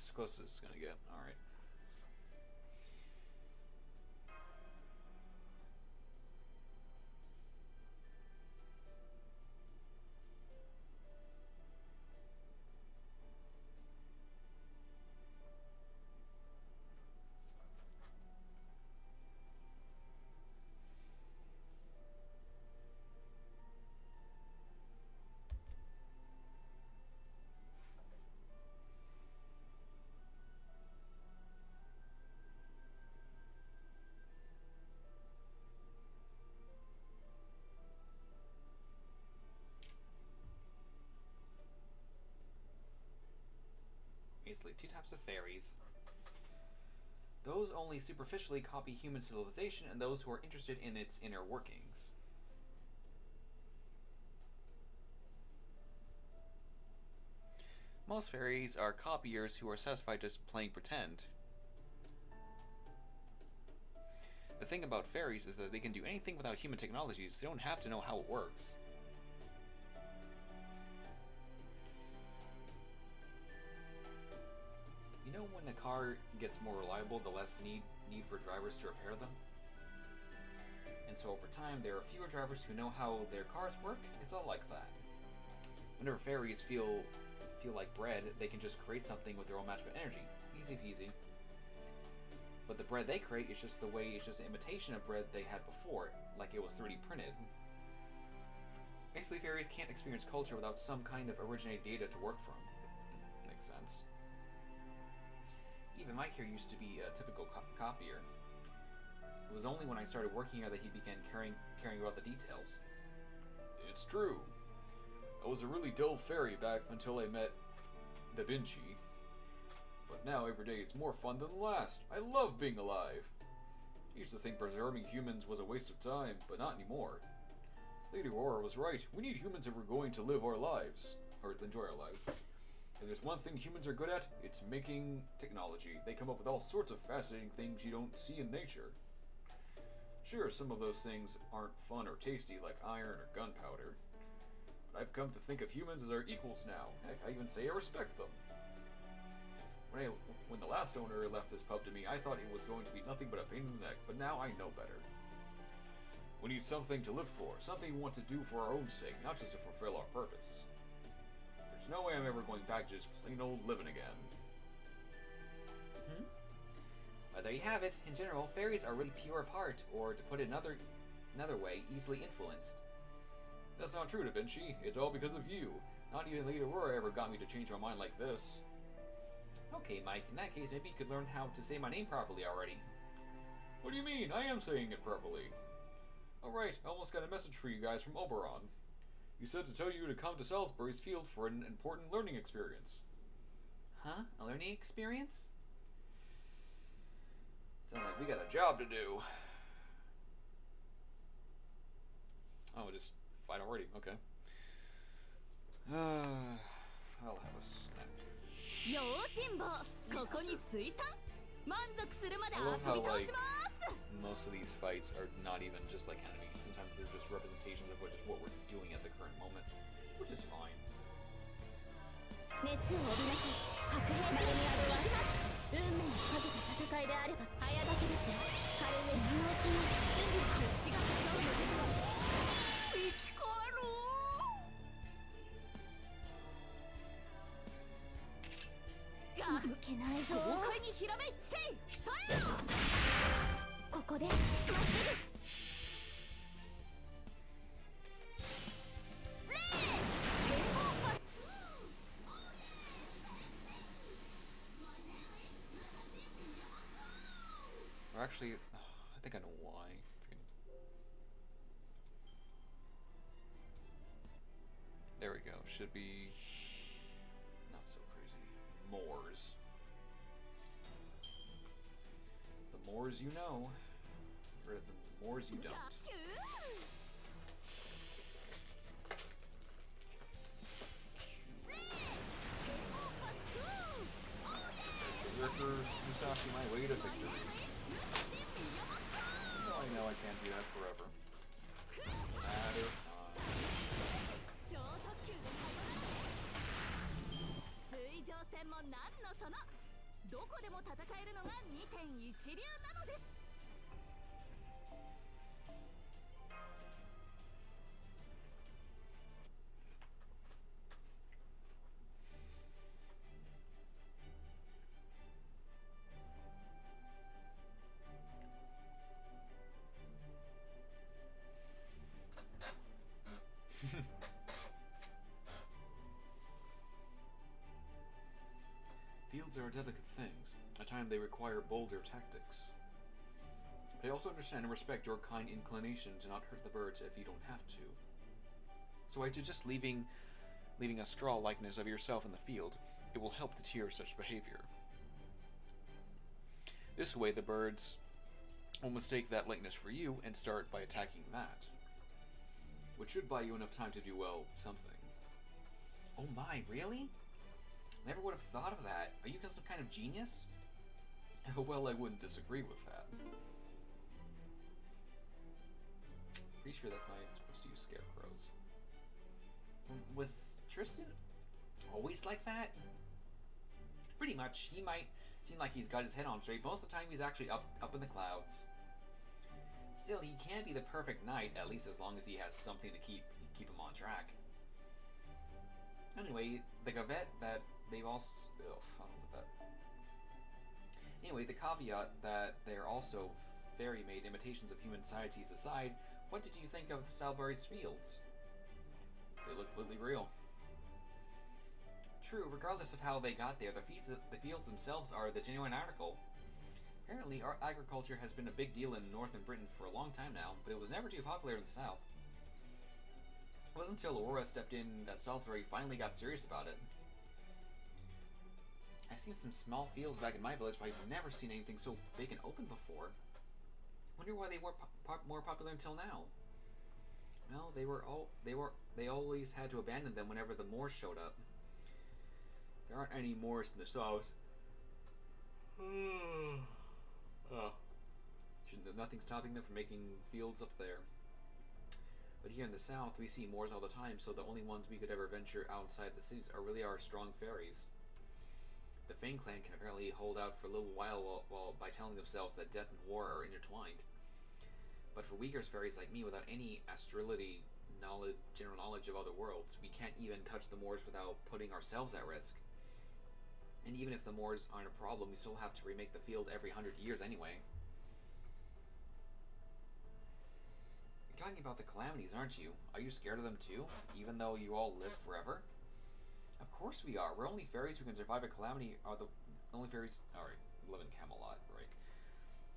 as close as it's gonna get. Alright. Basically, two types of fairies. Those only superficially copy human civilization, and those who are interested in its inner workings. Most fairies are copiers who are satisfied just playing pretend. The thing about fairies is that they can do anything without human technologies. They don't have to know how it works. You know, when a car gets more reliable, the less need for drivers to repair them? And so over time, there are fewer drivers who know how their cars work. It's all like that. Whenever fairies feel like bread, they can just create something with their own magical energy. Easy peasy. But the bread they create is just an imitation of bread they had before, like it was 3D printed. Basically, fairies can't experience culture without some kind of originated data to work from. Makes sense. Even Mike here used to be a typical copier. It was only when I started working here that he began caring about the details. It's true. I was a really dull fairy back until I met Da Vinci. But now every day is more fun than the last. I love being alive. I used to think preserving humans was a waste of time, but not anymore. Lady Aurora was right. We need humans if we're going to live our lives. Or enjoy our lives. If there's one thing humans are good at, it's making technology. They come up with all sorts of fascinating things you don't see in nature. Sure, some of those things aren't fun or tasty like iron or gunpowder. But I've come to think of humans as our equals now. Heck, I even say I respect them. When the last owner left this pub to me, I thought it was going to be nothing but a pain in the neck, but now I know better. We need something to live for, something we want to do for our own sake, not just to fulfill our purpose. There's no way I'm ever going back to just plain old living again. Well, there you have it. In general, fairies are really pure of heart, or to put it another way, easily influenced. That's not true, Da Vinci. It's all because of you. Not even Lady Aurora ever got me to change my mind like this. Okay, Mike, in that case, maybe you could learn how to say my name properly already. What do you mean? I am saying it properly. Alright, I almost got a message for you guys from Oberon. You said to tell you to come to Salisbury's field for an important learning experience. Huh? A learning experience? Sounds like we got a job to do. Oh, just fight already. Okay. I'll have a snack. I love how, like, most of these fights are not even just like enemies. Sometimes they're just representations of what we're doing at the current moment, which is fine. Or actually, I think I know why. There we go. Should be not so crazy. Moors. The Moors you know, or the Moors you don't. Berserkers, Musashi, my way to victory. I know I can't do that forever. Matter of time. どこでも戦えるのが2点一流なのです。Fields are delicate things. At times they require bolder tactics. But I also understand and respect your kind inclination to not hurt the birds if you don't have to. So I just leaving a straw likeness of yourself in the field, it will help deter such behavior. This way the birds will mistake that likeness for you and start by attacking that, which should buy you enough time to do, well, something. Oh my, really? Never would have thought of that. Are you some kind of genius? Well, I wouldn't disagree with that. Pretty sure that's not even supposed to use scarecrows. Was Tristan always like that? Pretty much. He might seem like he's got his head on straight. Most of the time he's actually up in the clouds. Still, he can be the perfect knight, at least as long as he has something to keep him on track. Anyway, the caveat that they've also... Ugh, I don't know what that... Anyway, the caveat that they're also fairy-made imitations of human societies aside, what did you think of Salisbury's fields? They look completely real. True, regardless of how they got there, the fields themselves are the genuine article. Apparently, our agriculture has been a big deal in northern Britain for a long time now, but it was never too popular in the south. It wasn't until Aurora stepped in that Salisbury finally got serious about it. I've seen some small fields back in my village, but I've never seen anything so big and open before. Wonder why they weren't more popular until now. Well, they always had to abandon them whenever the Moors showed up. There aren't any Moors in the south. Nothing stopping them from making fields up there. But here in the south, we see Moors all the time, so the only ones we could ever venture outside the cities are really our strong fairies. The Fang clan can apparently hold out for a little while by telling themselves that death and war are intertwined. But for weaker fairies like me, without any astrality general knowledge of other worlds, we can't even touch the Moors without putting ourselves at risk. And even if the Moors aren't a problem, we still have to remake the field every 100 years anyway. You're talking about the calamities, aren't you? Are you scared of them too, even though you all live forever? Of course we are. We're only fairies who can survive a calamity. Are the only fairies... Alright, live in Camelot, right?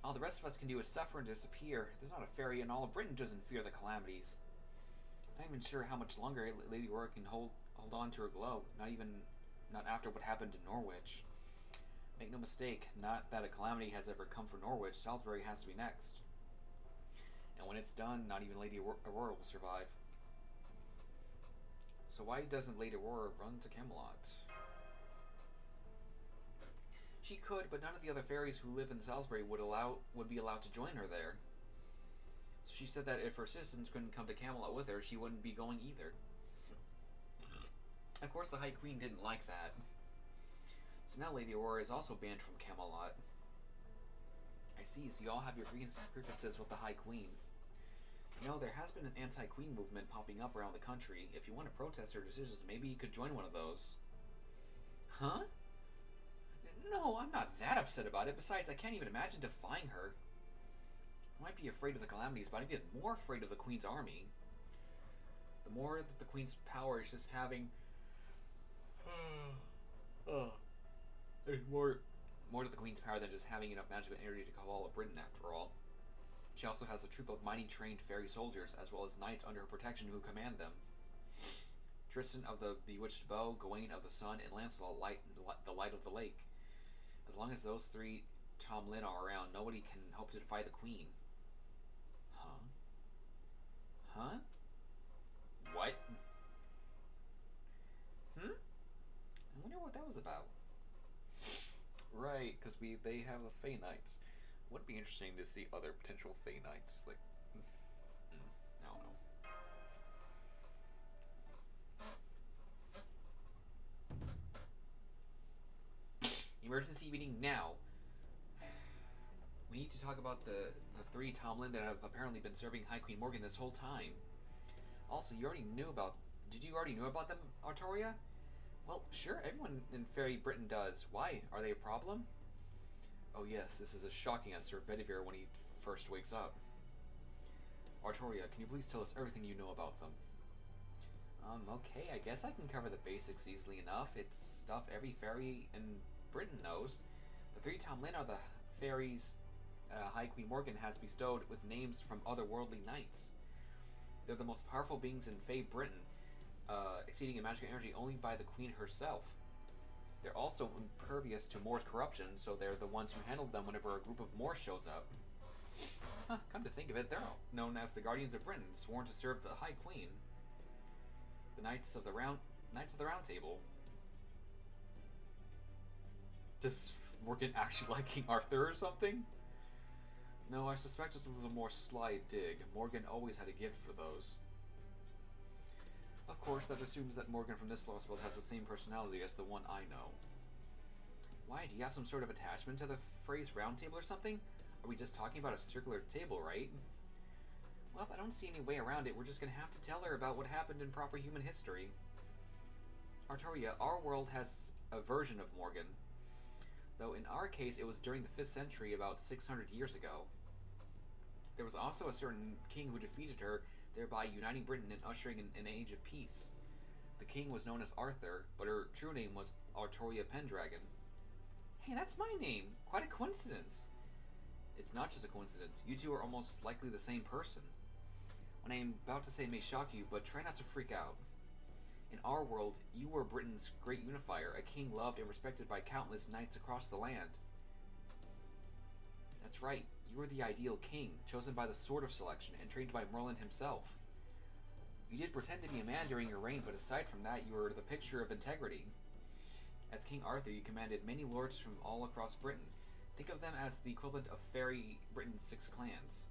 All the rest of us can do is suffer and disappear. There's not a fairy in all of Britain who doesn't fear the calamities. I'm not even sure how much longer Lady Aurora can hold on to her glow. Not after what happened in Norwich. Make no mistake, not that a calamity has ever come for Norwich. Salisbury has to be next. And when it's done, not even Lady Aurora will survive. So why doesn't Lady Aurora run to Camelot? She could, but none of the other fairies who live in Salisbury would be allowed to join her there. So she said that if her citizens couldn't come to Camelot with her, she wouldn't be going either. Of course, the High Queen didn't like that. So now Lady Aurora is also banned from Camelot. I see, so you all have your grievances with the High Queen. You know, there has been an anti-Queen movement popping up around the country. If you want to protest her decisions, maybe you could join one of those. Huh? No, I'm not that upset about it. Besides, I can't even imagine defying her. I might be afraid of the calamities, but I'd be more afraid of the Queen's army. The more that the Queen's power is just having... more to the Queen's power than just having enough magical energy to cover all of Britain, after all. She also has a troop of mighty trained fairy soldiers, as well as knights under her protection who command them. Tristan of the Bewitched Bow, Gawain of the Sun, and Lancelot the Light of the Lake. As long as those three Tom Lin are around, nobody can hope to defy the Queen. Huh? Huh? What? I wonder what that was about. Right, because they have the Fae Knights. Would be interesting to see other potential Fae Knights. Like, I don't know. You Emergency meeting now. We need to talk about the three Tomlin that have apparently been serving High Queen Morgan this whole time. Also, you already knew about... Did you already know about them, Artoria? Well, sure, everyone in Fairy Britain does. Why? Are they a problem? Oh yes, this is as shocking as Sir Bedivere when he first wakes up. Artoria, can you please tell us everything you know about them? Okay, I guess I can cover the basics easily enough. It's stuff every fairy in Britain knows. The three Tomlin are the fairies High Queen Morgan has bestowed with names from otherworldly knights. They're the most powerful beings in Fey Britain, exceeding in magical energy only by the Queen herself. They're also impervious to Moor's corruption, so they're the ones who handle them whenever a group of Moor shows up. Huh, come to think of it, they're known as the Guardians of Britain, sworn to serve the High Queen. The Knights of the Round Table. Does Morgan actually like King Arthur or something? No, I suspect it's a little more sly dig. Morgan always had a gift for those. Of course, that assumes that Morgan from this Lostbelt has the same personality as the one I know. Why, do you have some sort of attachment to the phrase round table or something? Are we just talking about a circular table, right? Well, I don't see any way around it. We're just gonna have to tell her about what happened in proper human history. Artoria, our world has a version of Morgan. Though in our case, it was during the 5th century, about 600 years ago. There was also a certain king who defeated her, thereby uniting Britain and ushering in an age of peace. The king was known as Arthur, but her true name was Artoria Pendragon. Hey, that's my name! Quite a coincidence! It's not just a coincidence. You two are almost likely the same person. What I am about to say may shock you, but try not to freak out. In our world, you were Britain's great unifier, a king loved and respected by countless knights across the land. That's right, you were the ideal king, chosen by the Sword of Selection and trained by Merlin himself. You did pretend to be a man during your reign, but aside from that, you were the picture of integrity. As King Arthur, you commanded many lords from all across Britain. Think of them as the equivalent of Fairy Britain's 6 clans.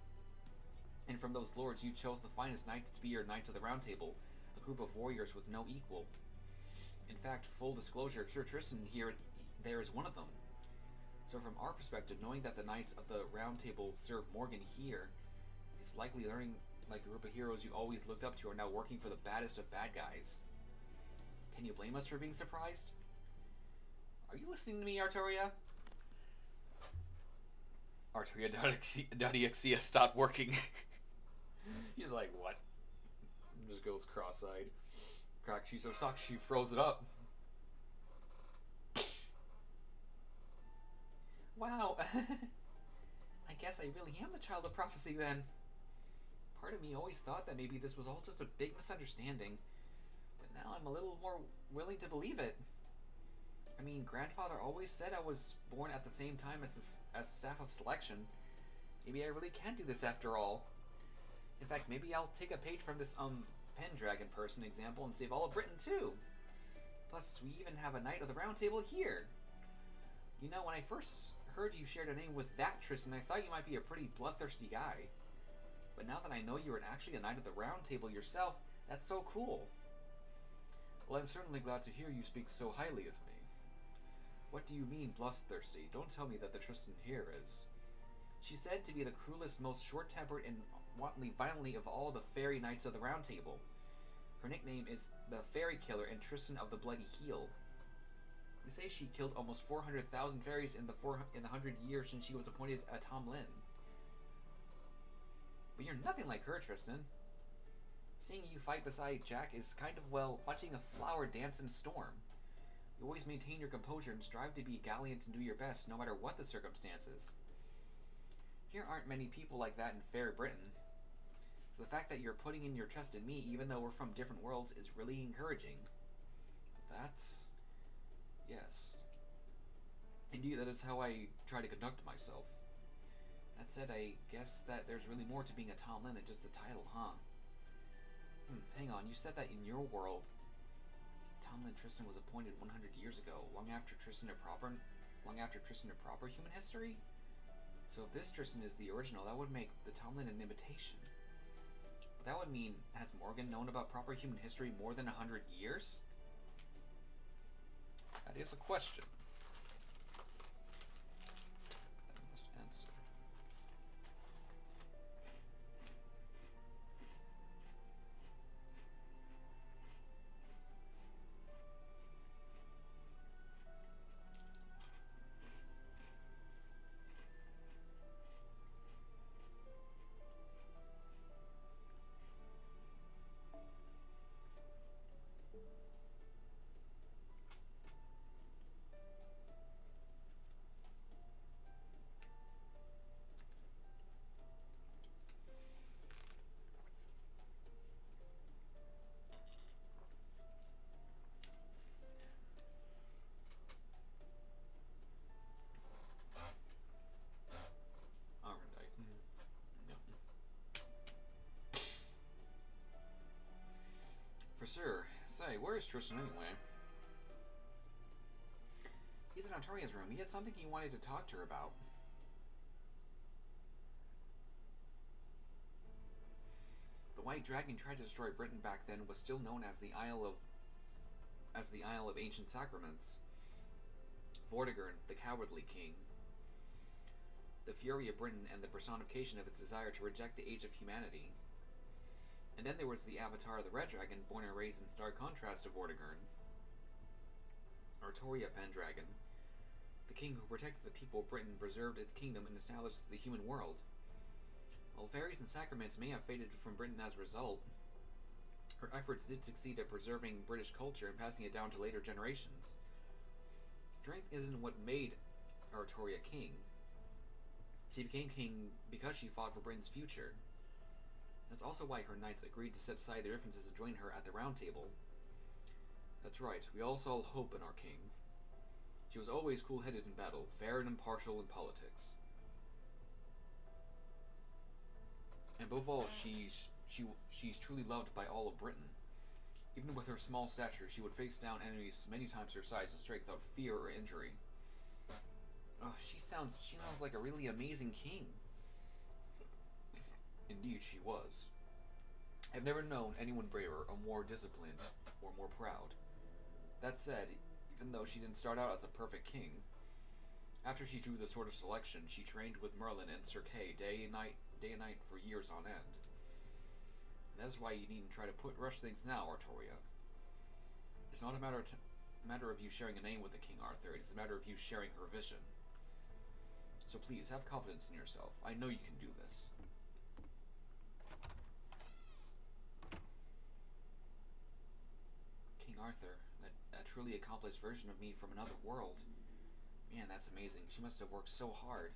And from those lords, you chose the finest knights to be your Knights of the Round Table, a group of warriors with no equal. In fact, full disclosure, Sir Tristan there is one of them. So from our perspective, knowing that the Knights of the Round Table serve Morgan here is likely learning like a group of heroes you always looked up to are now working for the baddest of bad guys. Can you blame us for being surprised? Are you listening to me, Artoria? Artoria.exe has stopped working. He's like, what? Just goes cross-eyed. Crack, she's so shocked she froze it up. Wow. I guess I really am the child of prophecy then. Part of me always thought that maybe this was all just a big misunderstanding, but now I'm a little more willing to believe it. I mean, grandfather always said I was born at the same time as Staff of Selection. Maybe I really can do this after all. In fact, maybe I'll take a page from this Pendragon person example and save all of Britain too. Plus, we even have a Knight of the Round Table here. You know, when I first heard you shared a name with that Tristan, I thought you might be a pretty bloodthirsty guy. But now that I know you are actually a Knight of the Round Table yourself, that's so cool. Well, I'm certainly glad to hear you speak so highly of me. What do you mean, bloodthirsty? Don't tell me that the Tristan here is. She's said to be the cruelest, most short-tempered, and wantonly violently of all the fairy knights of the Round Table. Her nickname is the Fairy Killer and Tristan of the Bloody Heel. They say she killed almost 400,000 fairies in the 100 years since she was appointed a Tomlin. But you're nothing like her, Tristan. Seeing you fight beside Jack is kind of, well, watching a flower dance in a storm. You always maintain your composure and strive to be gallant and do your best, no matter what the circumstances. Here aren't many people like that in fair Britain. So the fact that you're putting in your trust in me, even though we're from different worlds, is really encouraging. That's... yes. Indeed, that is how I try to conduct myself. That said, I guess that there's really more to being a Tomlin than just the title, huh? Hang on, you said that in your world, Tomlin Tristan was appointed 100 years ago, long after Tristan of proper human history? So if this Tristan is the original, that would make the Tomlin an imitation. That would mean, has Morgan known about proper human history more than 100 years? That is a question. Tristan anyway. He's in Artoria's room. He had something he wanted to talk to her about. The White Dragon tried to destroy Britain back then was still known as the Isle of Ancient Sacraments. Vortigern, the Cowardly King. The fury of Britain and the personification of its desire to reject the age of humanity. And then there was the avatar of the Red Dragon, born and raised in stark contrast to Vortigern. Artoria Pendragon. The king who protected the people of Britain, preserved its kingdom, and established the human world. While fairies and sacraments may have faded from Britain as a result, her efforts did succeed at preserving British culture and passing it down to later generations. Strength isn't what made Artoria king. She became king because she fought for Britain's future. That's also why her knights agreed to set aside their differences and join her at the Round Table. That's right, we all saw hope in our king. She was always cool-headed in battle, fair and impartial in politics. And above all, she's truly loved by all of Britain. Even with her small stature, she would face down enemies many times her size and strength without fear or injury. Oh, she sounds like a really amazing king. Indeed, she was. I've never known anyone braver or more disciplined or more proud. That said, even though she didn't start out as a perfect king, after she drew the Sword of Selection, she trained with Merlin and Sir Kay day and night for years on end. And that's why you needn't try to rush things now, Artoria. It's not a matter of you sharing a name with the King Arthur, it's a matter of you sharing her vision. So please, have confidence in yourself. I know you can do this. King Arthur, a truly accomplished version of me from another world. Man, that's amazing. She must have worked so hard.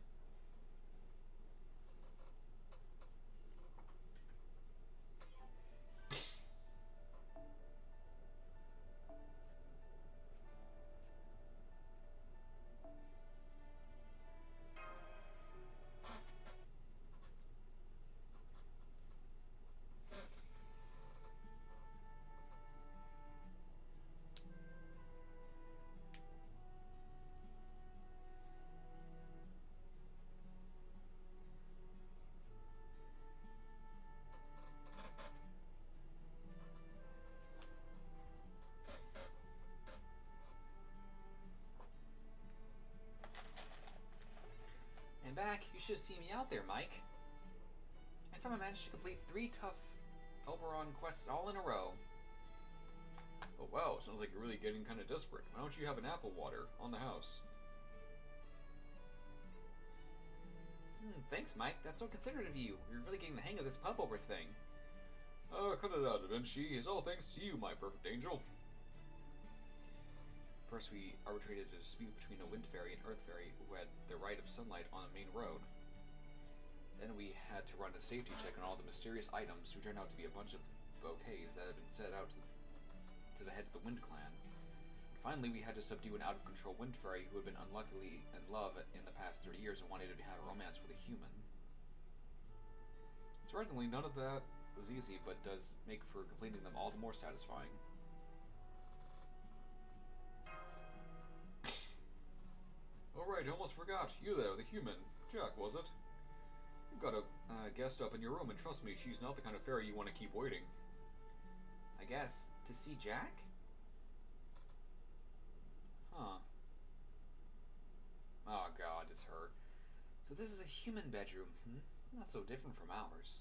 Back, you should have seen me out there, Mike. I somehow managed to complete 3 tough Oberon quests all in a row. Oh wow, sounds like you're really getting kind of desperate. Why don't you have an apple water on the house? Thanks, Mike. That's so considerate of you. You're really getting the hang of this pub over thing. Oh, cut it out, Da Vinci. It's all thanks to you, my perfect angel. First, we arbitrated a dispute between a wind fairy and earth fairy who had the right of sunlight on a main road. Then we had to run a safety check on all the mysterious items, who turned out to be a bunch of bouquets that had been set out to the head of the Wind Clan. And finally, we had to subdue an out-of-control wind fairy who had been unluckily in love in the past 30 years and wanted to have a romance with a human. Surprisingly, none of that was easy, but does make for completing them all the more satisfying. Alright, almost forgot. You there, the human. Jack, was it? You've got a guest up in your room, and trust me, she's not the kind of fairy you want to keep waiting. I guess. To see Jack? Huh. Oh god, it's her. So this is a human bedroom, Not so different from ours.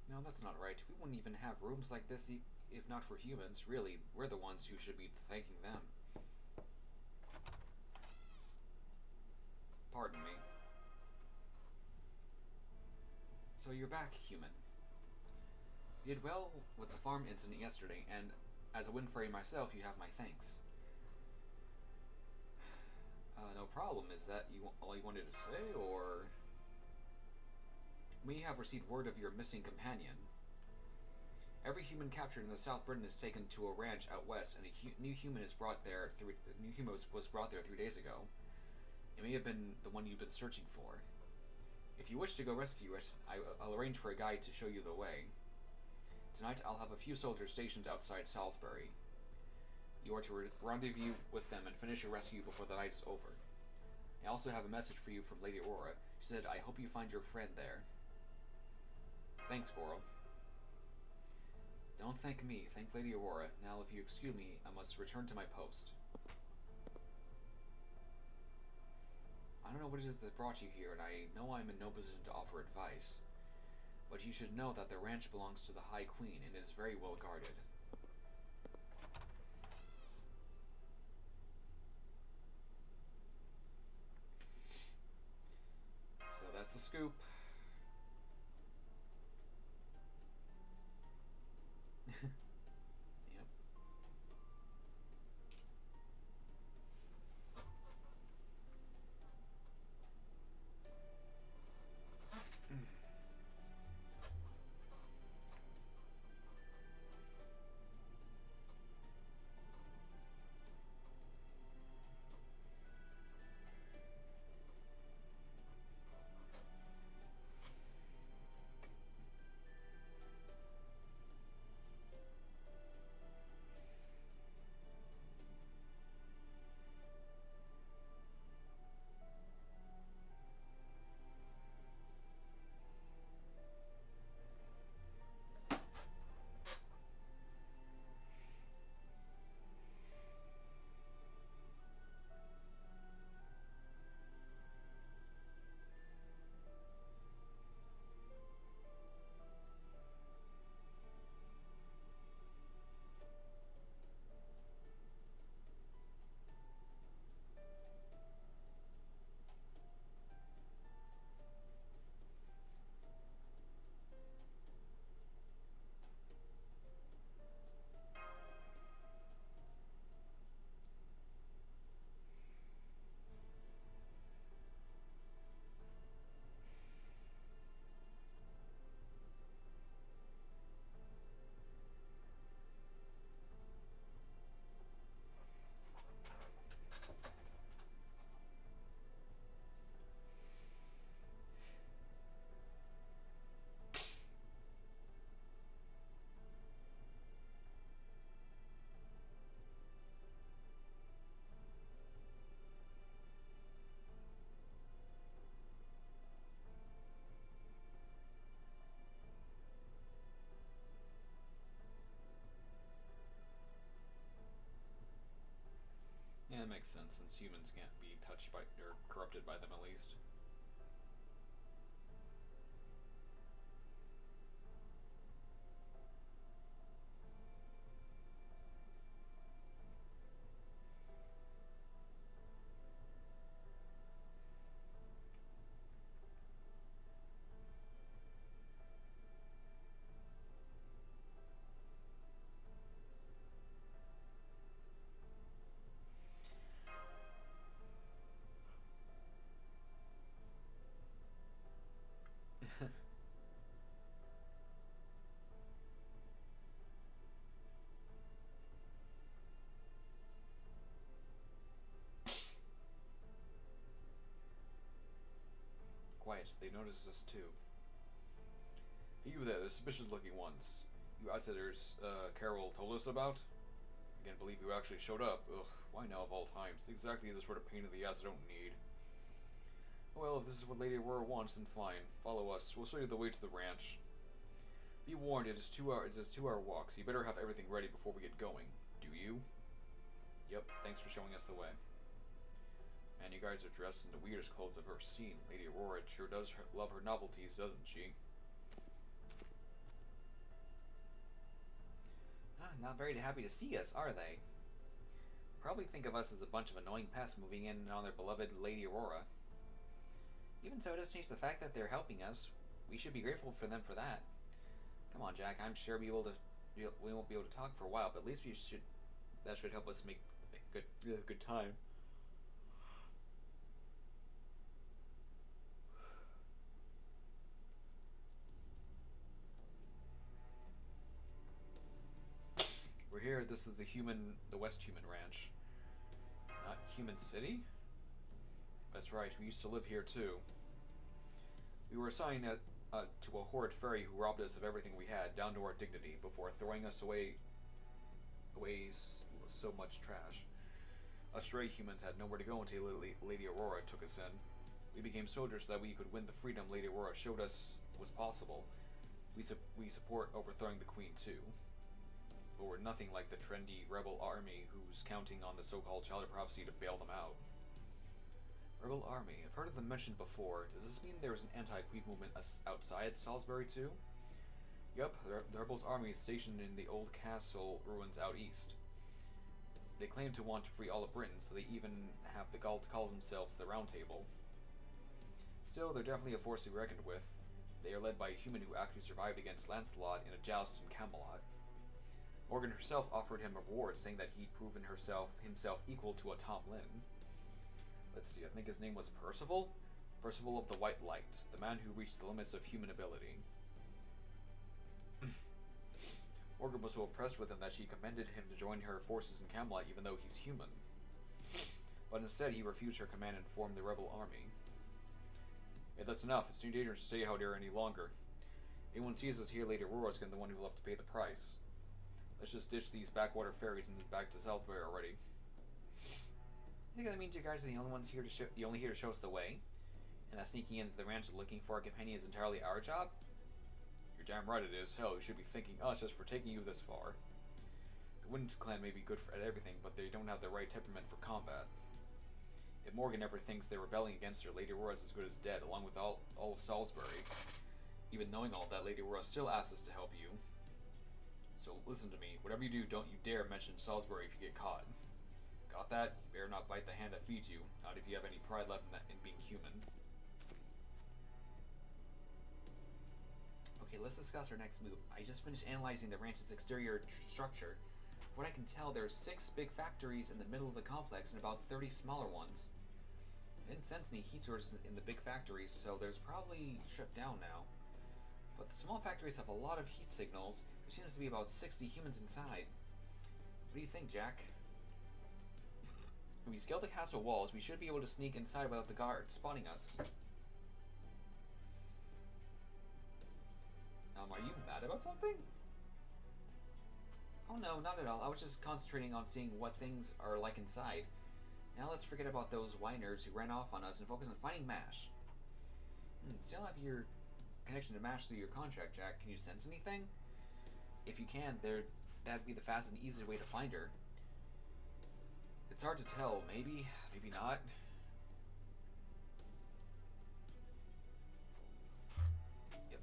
No, that's not right. We wouldn't even have rooms like this if not for humans. Really, we're the ones who should be thanking them. Pardon me. So you're back, human. You did well with the farm incident yesterday, and as a wind fairy myself, you have my thanks. No problem. Is that all you wanted to say, or... We have received word of your missing companion. Every human captured in the South Britain is taken to a ranch out west, and a new human was brought there 3 days ago. It may have been the one you've been searching for. If you wish to go rescue it, I'll arrange for a guide to show you the way. Tonight I'll have a few soldiers stationed outside Salisbury. You are to rendezvous with them and finish your rescue before the night is over. I also have a message for you from Lady Aurora. She said, I hope you find your friend there. Thanks, Goro. Don't thank me, thank Lady Aurora. Now, if you excuse me, I must return to my post. I don't know what it is that brought you here, and I know I'm in no position to offer advice. But you should know that the ranch belongs to the High Queen and is very well guarded. So that's the scoop. Yep. Yeah, it makes sense, since humans can't be touched by, or corrupted by them at least. Quiet, they noticed us too. Hey, you there, the suspicious looking ones. You outsiders, Carol told us about? I can't believe you actually showed up. Ugh, why now of all times? Exactly the sort of pain in the ass I don't need. Well, if this is what Lady Aurora wants, then fine. Follow us. We'll show you the way to the ranch. Be warned, it's a 2-hour walk, so you better have everything ready before we get going. Do you? Yep, thanks for showing us the way. Man, you guys are dressed in the weirdest clothes I've ever seen. Lady Aurora sure does love her novelties, doesn't she? Not very happy to see us, are they? Probably think of us as a bunch of annoying pests moving in on their beloved Lady Aurora. Even so, it doesn't change the fact that they're helping us. We should be grateful for them for that. Come on, Jack. I'm sure we won't be able to talk for a while, but at least that should help us make good time. We're here. This is the West Human Ranch. Not Human City? That's right. We used to live here too. We were assigned to a horrid fairy who robbed us of everything we had, down to our dignity, before throwing us away was so much trash. Us stray humans had nowhere to go until Lady Aurora took us in. We became soldiers so that we could win the freedom Lady Aurora showed us was possible. We support overthrowing the Queen too. But we're nothing like the trendy rebel army who's counting on the so-called Child of Prophecy to bail them out. Rebel army. I've heard of them mentioned before. Does this mean there was an anti-Queen movement outside Salisbury too? Yup, the rebels' army is stationed in the old castle ruins out east. They claim to want to free all of Britain, so they even have the gall to call themselves the Round Table. Still, they're definitely a force to be reckoned with. They are led by a human who actually survived against Lancelot in a joust in Camelot. Morgan herself offered him a reward, saying that he'd proven himself equal to a Tom Lynn. Let's see, I think his name was Percival? Percival of the White Light, the man who reached the limits of human ability. Morgan was so impressed with him that she commended him to join her forces in Camelot even though he's human. But instead he refused her command and formed the rebel army. Yeah, that's enough. It's too dangerous to stay out here any longer. Anyone sees us here later, Aurora's gonna be the one who'll have to pay the price. Let's just ditch these backwater ferries and back to Salisbury already. I think that means you guys are the only ones here to show us the way, and that sneaking into the ranch and looking for our companion is entirely our job? You're damn right it is. Hell, you should be thanking us just for taking you this far. The Wind Clan may be good at everything, but they don't have the right temperament for combat. If Morgan ever thinks they're rebelling against her, Lady Aurora's as good as dead, along with all of Salisbury. Even knowing all that, Lady Aurora still asks us to help you. So listen to me. Whatever you do, don't you dare mention Salisbury if you get caught. Got that? You better not bite the hand that feeds you. Not if you have any pride left in being human. Okay, let's discuss our next move. I just finished analyzing the ranch's exterior structure. From what I can tell, there are 6 big factories in the middle of the complex and about 30 smaller ones. I didn't sense any heat sources in the big factories, so there's probably shut down now. But the small factories have a lot of heat signals. There seems to be about 60 humans inside. What do you think, Jack? If we scale the castle walls, we should be able to sneak inside without the guards spotting us. Are you mad about something? Oh no, not at all. I was just concentrating on seeing what things are like inside. Now let's forget about those whiners who ran off on us and focus on finding MASH. Still have your connection to MASH through your contract, Jack. Can you sense anything? If you can, that'd be the fastest and easiest way to find her. It's hard to tell. Maybe, maybe not. Yep.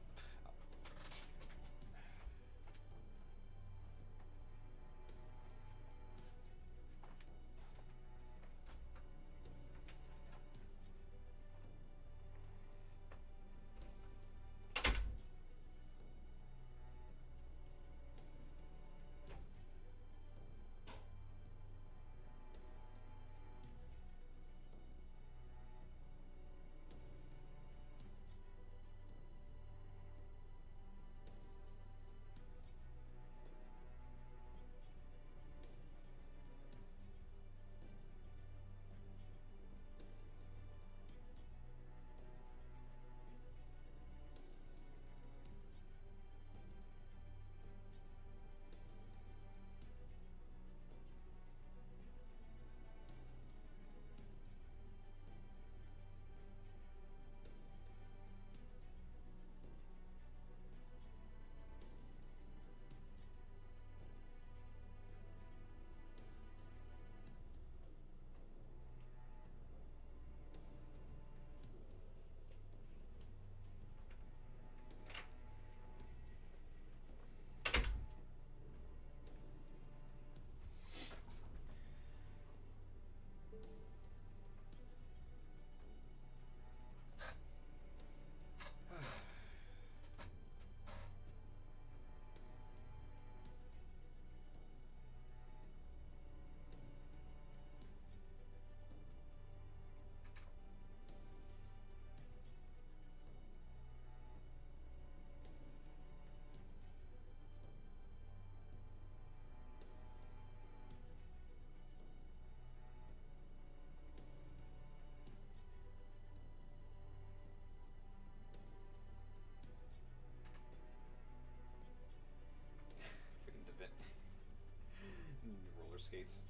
skates.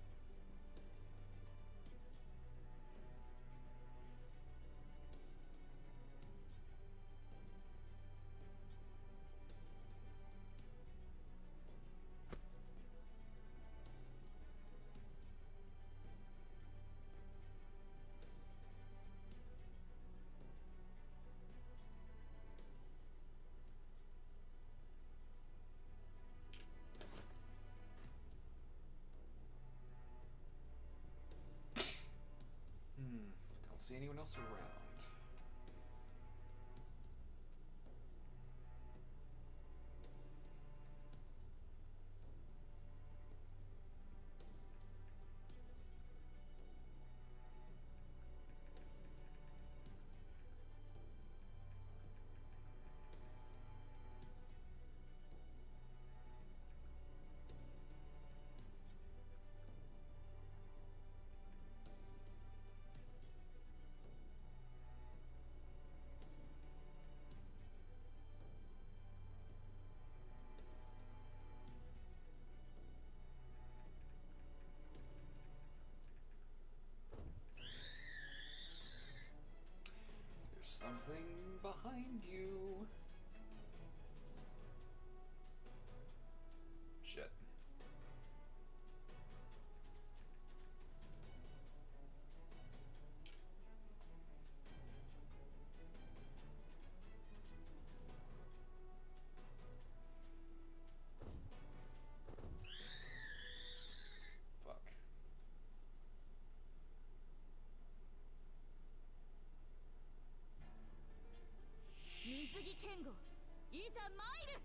Don't see anyone else around. Something behind you. Shit. Fuck. 水着剣吾いざ参る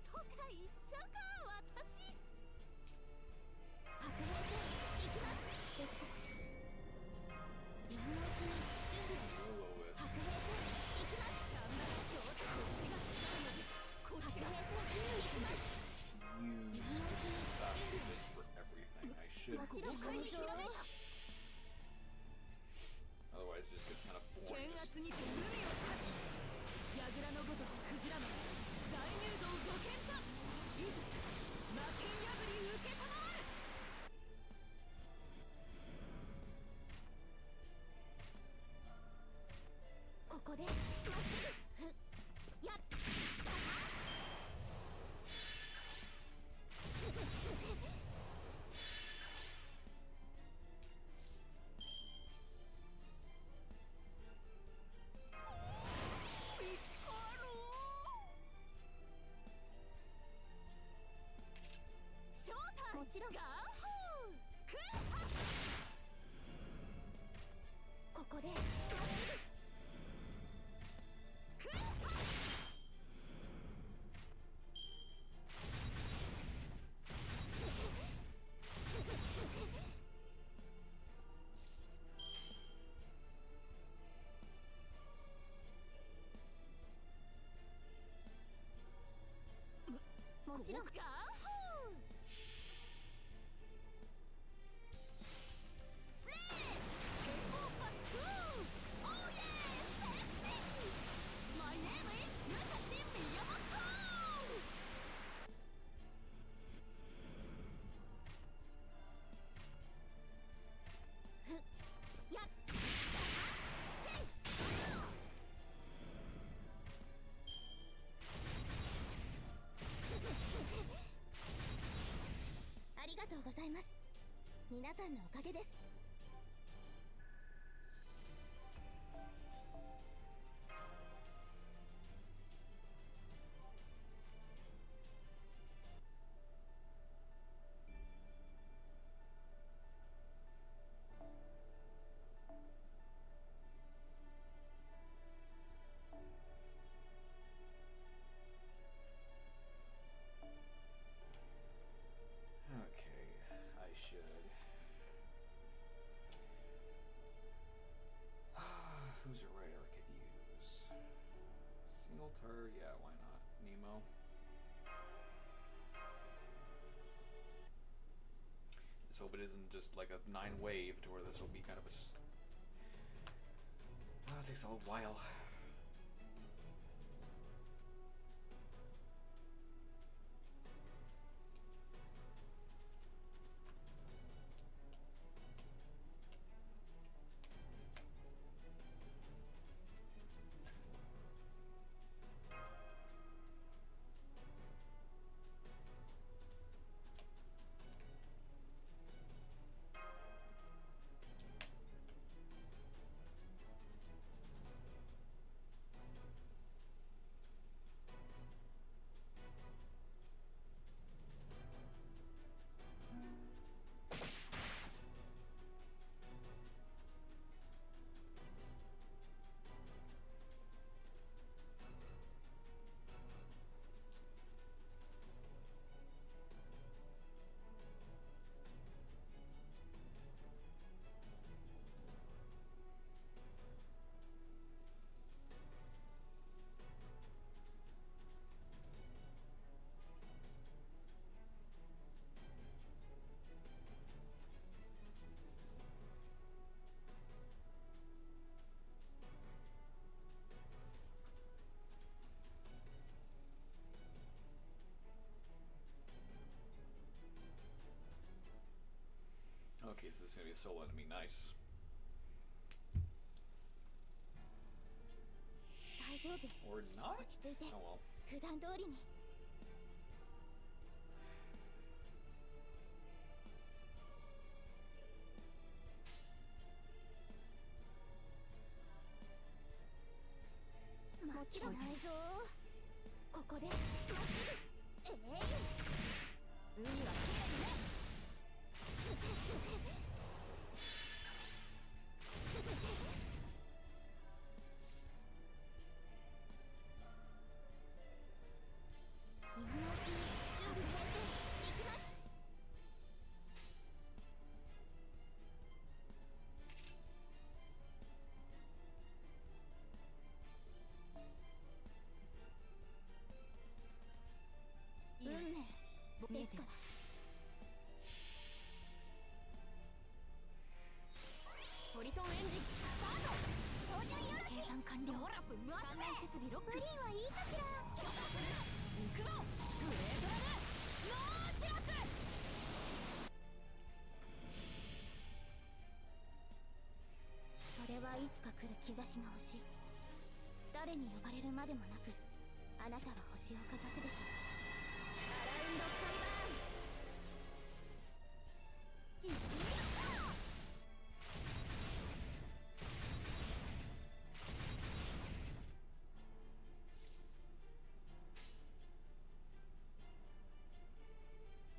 とか言っちゃうか私白兵戦行きますですから今のうちに準備を白兵戦行きますちゃんならちょっと腰が使うのです腰が白兵戦行きます Use this for everything. I should. もちろんこのひらめいた Otherwise, it just gets kind of boring. 剣圧にて海を刺す櫓のごとくクジラマン大入道ご検討いざ魔剣破り受けたまわるここでまっすぐやっもちろんガーホークーハここでまっすぐクーハもちろんガーホーありがとうございます。皆さんのおかげです。Who's a writer I could use? Singletar, yeah, why not? Nemo. Let's hope it isn't just like a 9-wave to where this will be kind of a... Oh, it takes a while. case, this is gonna be a solo enemy. Nice. 大丈夫 Or not? 落ち着いて Oh well. 普段通りにもちろんないぞここでまっすぐ海はきれいね今のうちに準備編成いきます運命ですからトリトンエンジンスタート照準よろし計算完了ほらぶん回すね関連設備ロックグリーンはいいかしら許可する行くぞグレートラムノーチラスそれはいつか来る兆しの星誰に呼ばれるまでもなくあなたは星をかざすでしょうアラウンドカリバーンいってみよう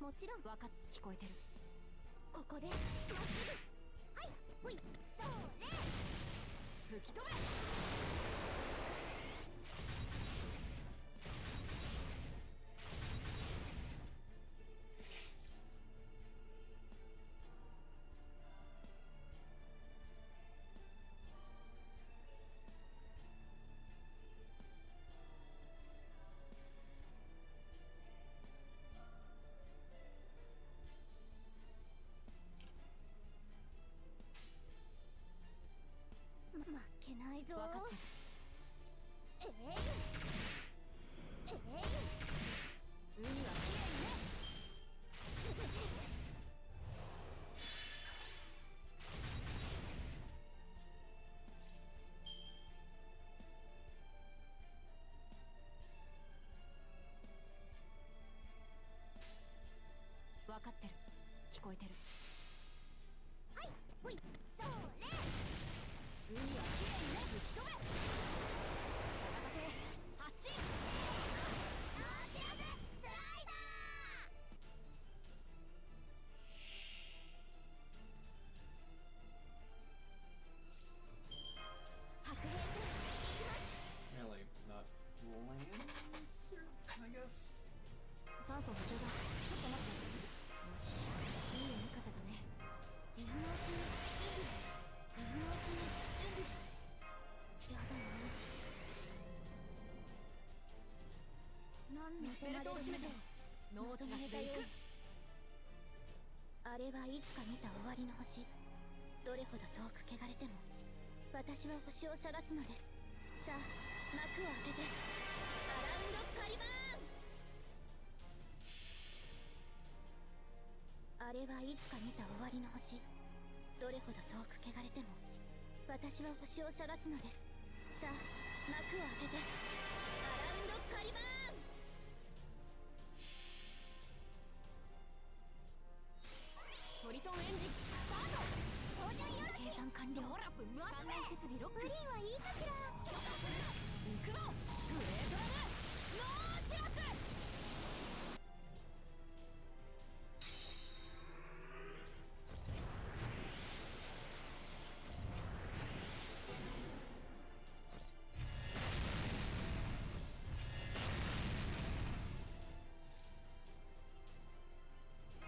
かもちろん分かっ聞こえてるここでまっすぐはいほいそれ吹き飛べ負けないぞ分かってる海はきれいね分かってる聞こえてるはいほいそれ海はきれいにね吹き飛べ逆手発進ノーチラススライダー白兵戦いきます Really not Lancer, I guess. 酸素補充だちょっと待ってよしいい海風だね今のうちに準備今のうちに準備やだな何のせられるまで望まれたようにあれはいつか見た終わりの星どれほど遠く汚れても私は星を探すのですさあ幕を開けてアラウンドカリバーンあれはいつか見た終わりの星どれほど遠く汚れても私は星を探すのですさあ幕を開けてアラウンドカリバーントリトンエンジンスタート照準よろし計算完了ほらぶん回すね関連設備ロックグリーンはいいかしら許可する行くぞグレートラムノーチラス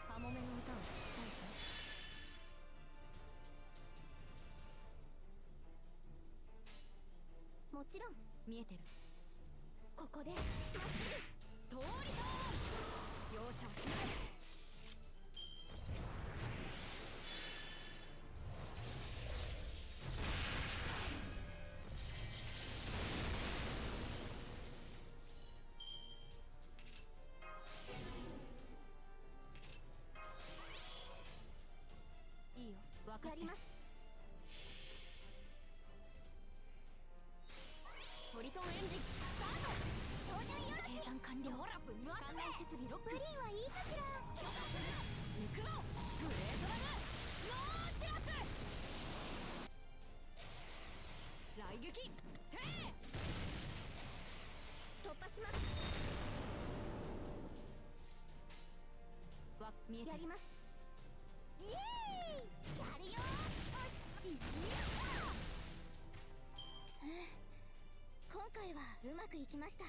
カモメの歌を聞きたいかもちろん見えてるここでまっすぐ通りと容赦をしないいいよリトンエンジンスタート。照準よろし計算完了。ほらぶん回すね。設備ロック。プリンはいいかしら。許可する。行くぞグレートラムノーチラク。雷撃テー突破します。見えてやります。イエーイやるよ。おしまい。今回はうまくいきました。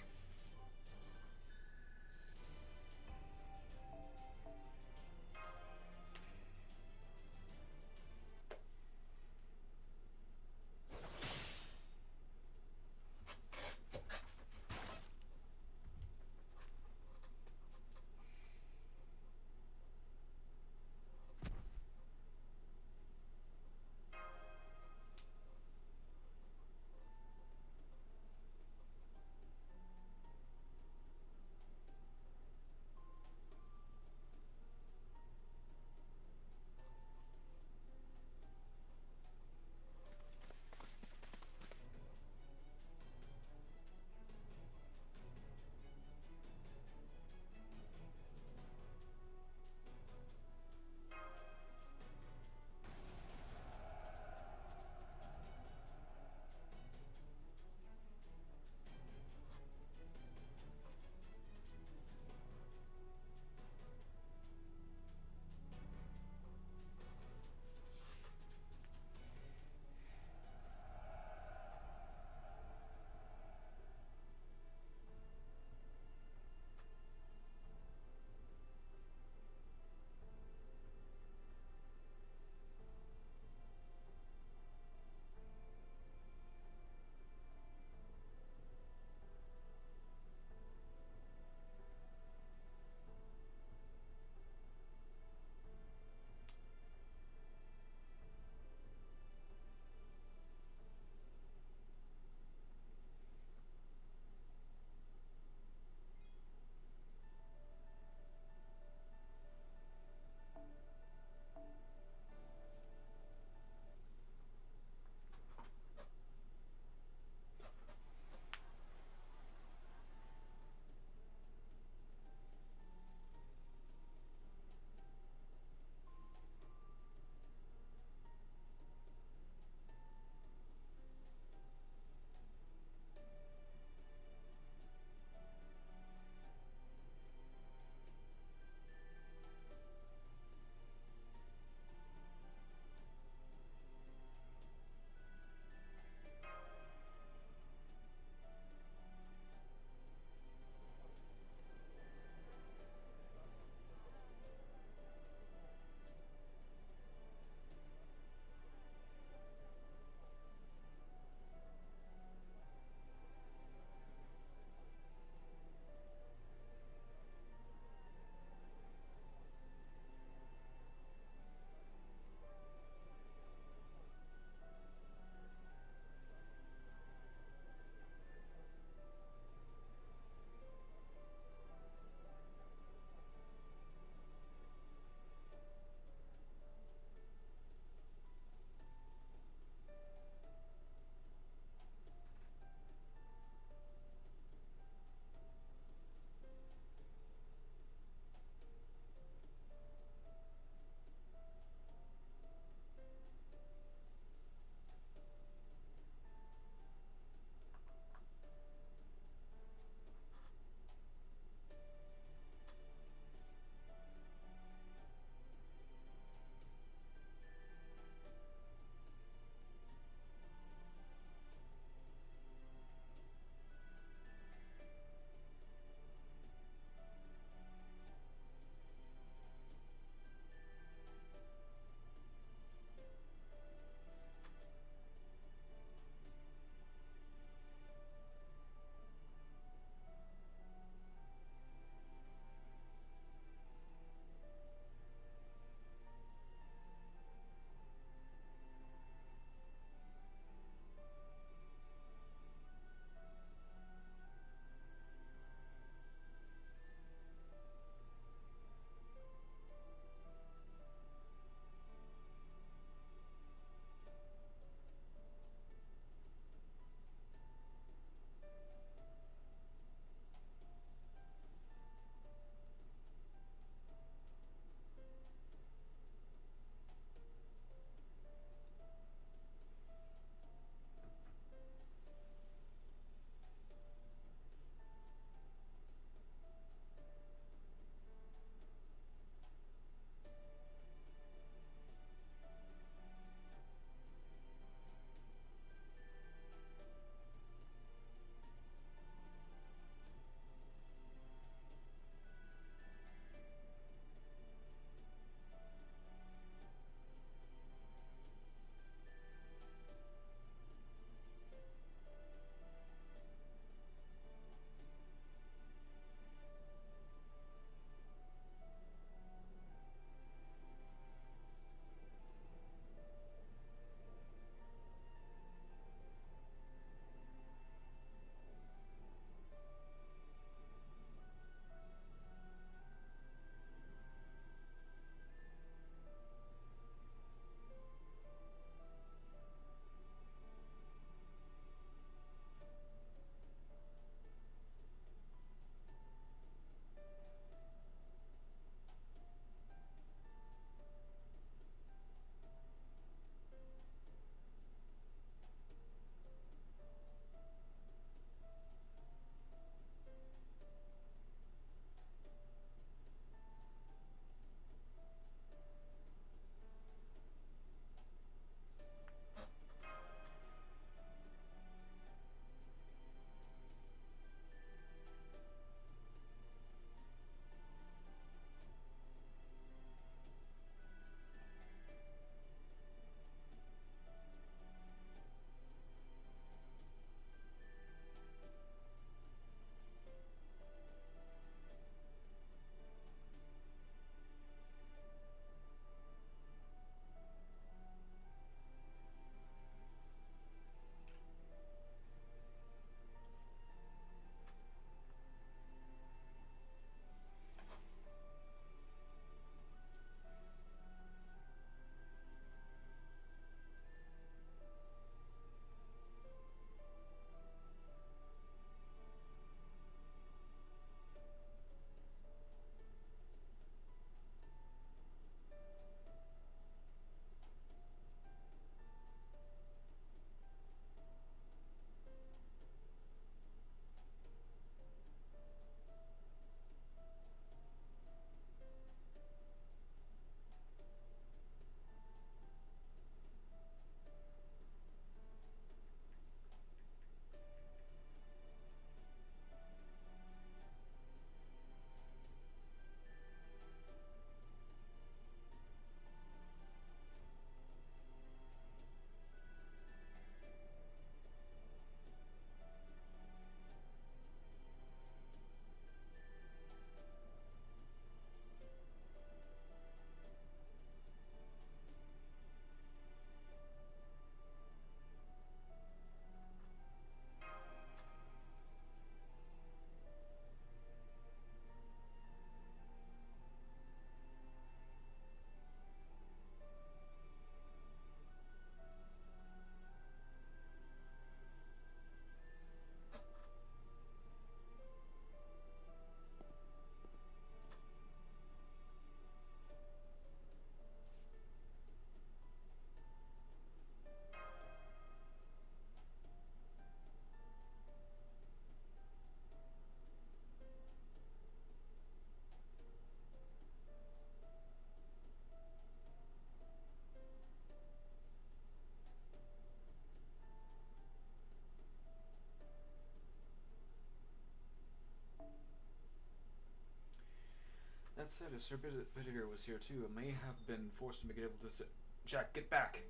said, if Sir Bedivere was here too, it may have been forced to make it able to sit. Jack, get back!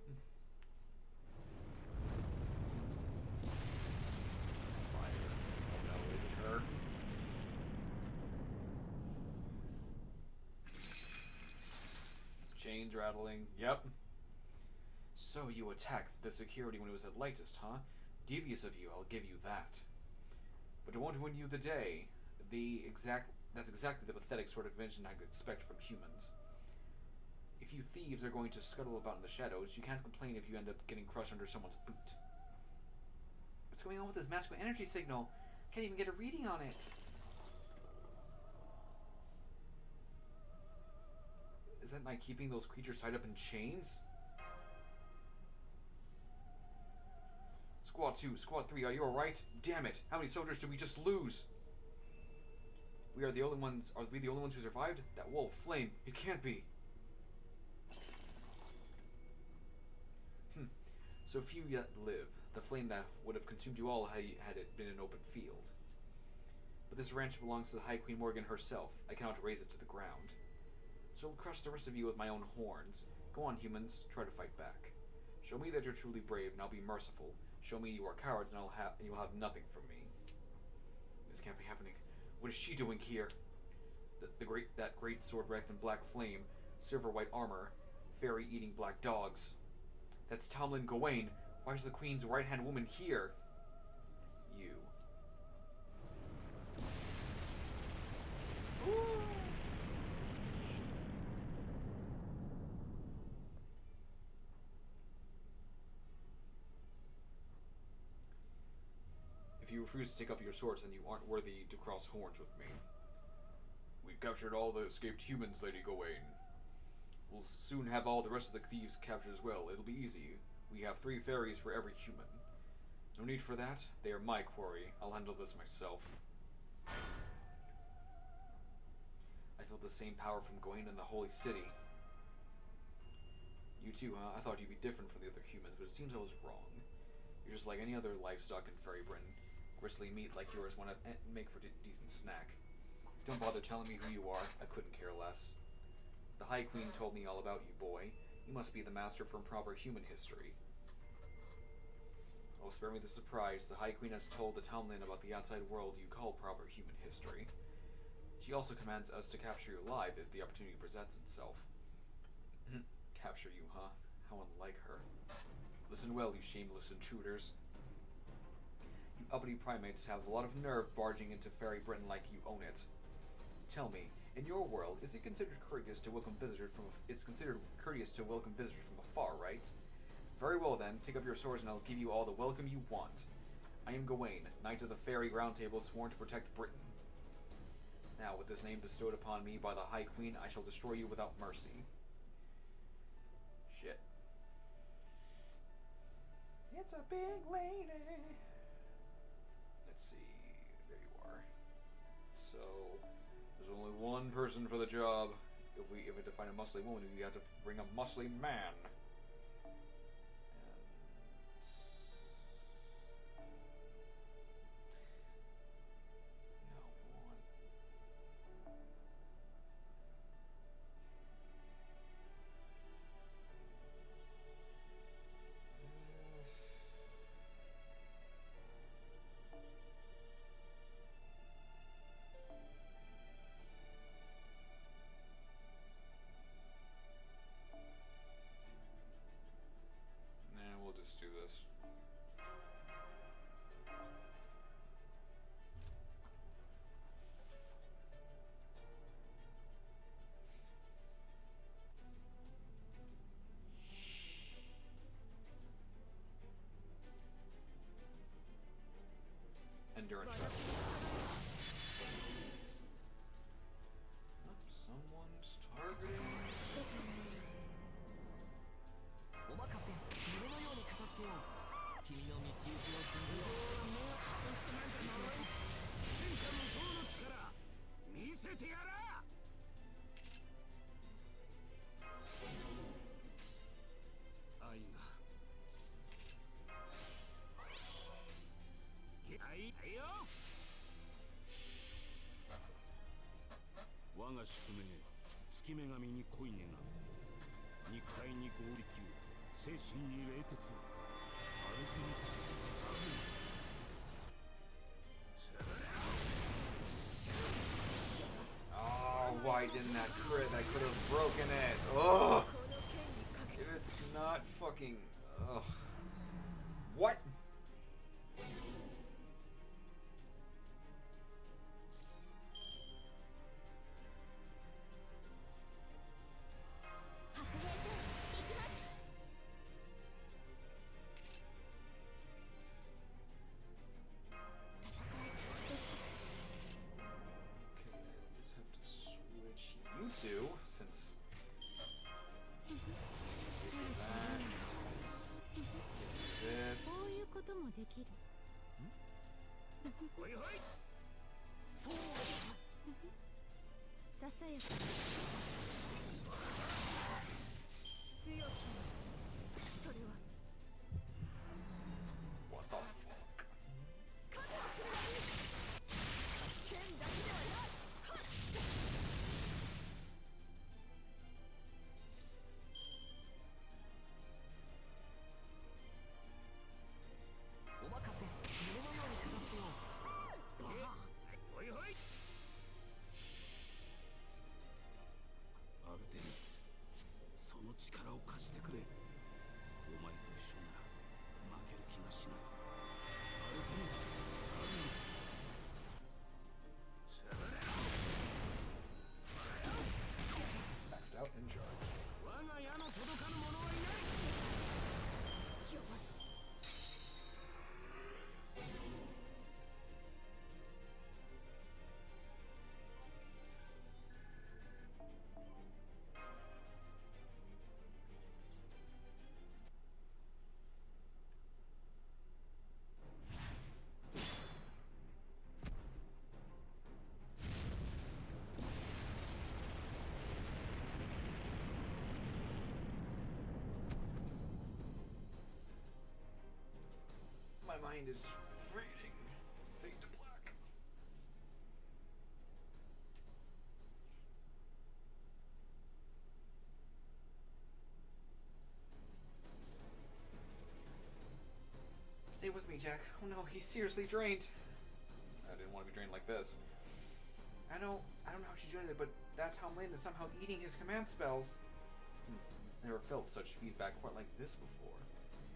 Fire. Oh no, is it her? Chains rattling. Yep. So you attacked the security when it was at lightest, huh? Devious of you, I'll give you that. But it won't win you the day. That's exactly the pathetic sort of invention I'd expect from humans. If you thieves are going to scuttle about in the shadows, you can't complain if you end up getting crushed under someone's boot. What's going on with this magical energy signal? Can't even get a reading on it. Is that not keeping those creatures tied up in chains? Squad 2, Squad 3, are you alright? Damn it! How many soldiers did we just lose? Are we the only ones who survived? That wolf, flame, it can't be. So few yet live. The flame that would have consumed you all had it been an open field. But this ranch belongs to the High Queen Morgan herself. I cannot raze it to the ground. So I'll crush the rest of you with my own horns. Go on, humans, try to fight back. Show me that you're truly brave, and I'll be merciful. Show me you are cowards, and you'll have nothing from me. This can't be happening. What is she doing here? That great sword wreathed in black flame, silver white armor, fairy eating black dogs. That's Tomlin Gawain. Why is the Queen's right-hand woman here? You. Ooh. If you refuse to take up your swords, then you aren't worthy to cross horns with me. We've captured all the escaped humans, Lady Gawain. We'll soon have all the rest of the thieves captured as well. It'll be easy. We have 3 fairies for every human. No need for that. They are my quarry. I'll handle this myself. I felt the same power from Gawain in the Holy City. You too, huh? I thought you'd be different from the other humans, but it seems I was wrong. You're just like any other livestock in Fairy Britain. Gristly meat like yours want to make for a decent snack. Don't bother telling me who you are. I couldn't care less. The High Queen told me all about you, boy. You must be the master from proper human history. Oh, spare me the surprise. The High Queen has told the Tomlin about the outside world you call proper human history. She also commands us to capture you alive if the opportunity presents itself. Capture you, huh? How unlike her. Listen well, you shameless intruders. You uppity primates have a lot of nerve barging into Fairy Britain like you own it. Tell me, in your world, is it considered courteous to welcome visitors from afar, right? Very well then, take up your swords and I'll give you all the welcome you want. I am Gawain, Knight of the Fairy Round Table, sworn to protect Britain. Now, with this name bestowed upon me by the High Queen, I shall destroy you without mercy. Shit. It's a big lady. Let's see. There you are. So, there's only one person for the job. If we had to find a muscly woman, we had to bring a muscly man. We'll just do this. Endurance round. Oh, someone's targeting. 月女神に恋願う。肉体に合力を、精神に冷徹を。アルテミス・アグネス。 Oh, why didn't that crit? I could have broken it. Ugh. If it's not fucking. Ugh. What? Two, since that, this. こういうこともできる。ほいほい。そう。ささやか。強き。それは。What the fuck? 剣だけではない。 アルテミス、その力を貸してくれ。お前と一緒なら負ける気がしない。アルテミス、アグネス。Maxed out in charge. 我が矢の届かぬ者はいない。 My mind is fading. Fade to black. Stay with me, Jack. Oh no, he's seriously drained. I didn't want to be drained like this. I don't know how she joined it, but that Tom Lane is somehow eating his command spells. Never felt such feedback quite like this before.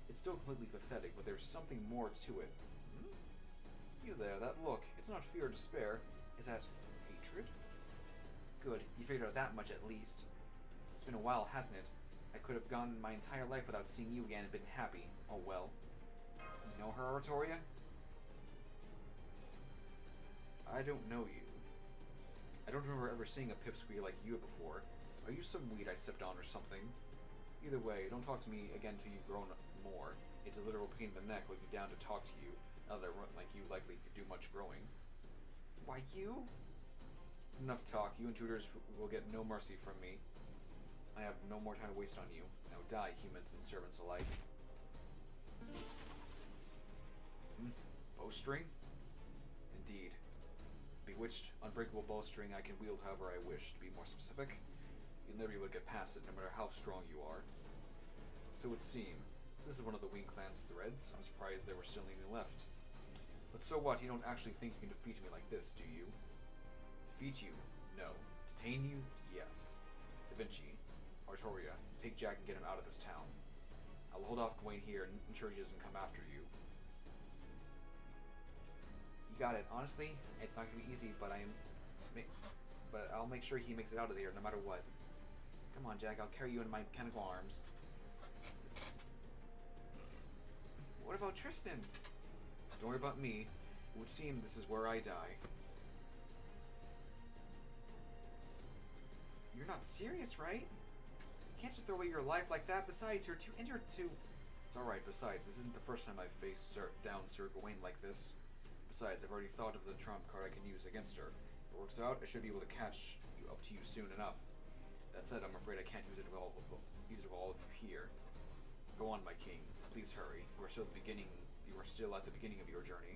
It's still completely pathetic, but there's something more to it. You there, that look. It's not fear or despair. Is that hatred? Good, you figured out that much at least. It's been a while, hasn't it? I could have gone my entire life without seeing you again and been happy. Oh well. You know her, Oratoria? I don't know you. I don't remember ever seeing a pipsqueak like you before. Are you some weed I stepped on or something? Either way, don't talk to me again till you've grown more. It's a literal pain in the neck looking down to talk to you. Now that I run like you likely could do much growing. Why you? Enough talk. You intruders will get no mercy from me. I have no more time to waste on you. Now die, humans and servants alike. Bowstring? Indeed. Bewitched, unbreakable bowstring I can wield however I wish. To be more specific, you'll never be able to get past it, no matter how strong you are. So it would seem. This is one of the Wing Clan's threads. I'm surprised there were still any left. But so what? You don't actually think you can defeat me like this, do you? Defeat you? No. Detain you? Yes. Da Vinci. Artoria. Take Jack and get him out of this town. I'll hold off Gawain here and ensure he doesn't come after you. You got it. Honestly, it's not gonna be easy, but I'll make sure he makes it out of here no matter what. Come on, Jack. I'll carry you in my mechanical arms. What about Tristan? Don't worry about me. It would seem this is where I die. You're not serious, right? You can't just throw away your life like that. Besides, you're too injured to... It's alright, besides, this isn't the first time I've faced down Sir Gawain like this. Besides, I've already thought of the trump card I can use against her. If it works out, I should be able to catch you up to you soon enough. That said, I'm afraid I can't use it with all of you here. Go on, my king. Please hurry. You are still at the beginning of your journey.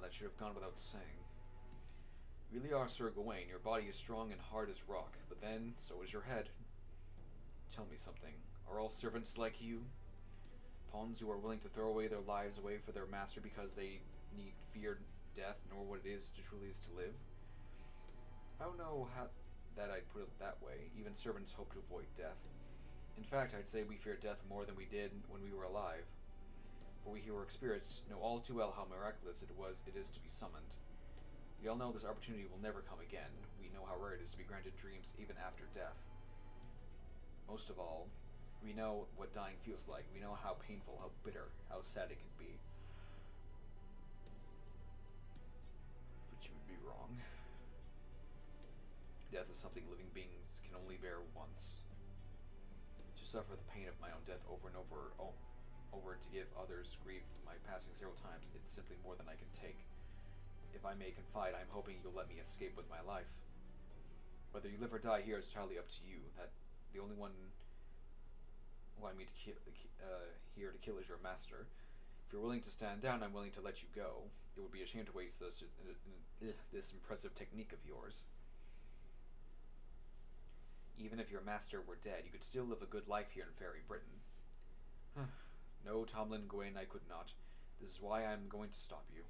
that should have gone without saying. You really are Sir Gawain. Your body is strong and hard as rock, but then, so is your head. Tell me something. Are all servants like you? Pawns who are willing to throw away their lives away for their master because they need fear death, nor what it is to truly is to live? I don't know how that I'd put it that way. Even servants hope to avoid death. In fact, I'd say we fear death more than we did when we were alive. For we heroic spirits know all too well how miraculous it is to be summoned. We all know this opportunity will never come again. We know how rare it is to be granted dreams even after death. Most of all, we know what dying feels like. We know how painful, how bitter, how sad it can be. But you would be wrong. Death is something living beings can only bear once. To suffer the pain of my own death over and over, to give others grief my passing several times, it's simply more than I can take. If I may confide, I'm hoping you'll let me escape with my life. Whether you live or die here is entirely up to you. That the only one who I mean to here to kill is your master. If you're willing to stand down, I'm willing to let you go. It would be a shame to waste this impressive technique of yours. Even if your master were dead, you could still live a good life here in Fairy Britain. No, Tomlin Gawain, I could not. This is why I'm going to stop you.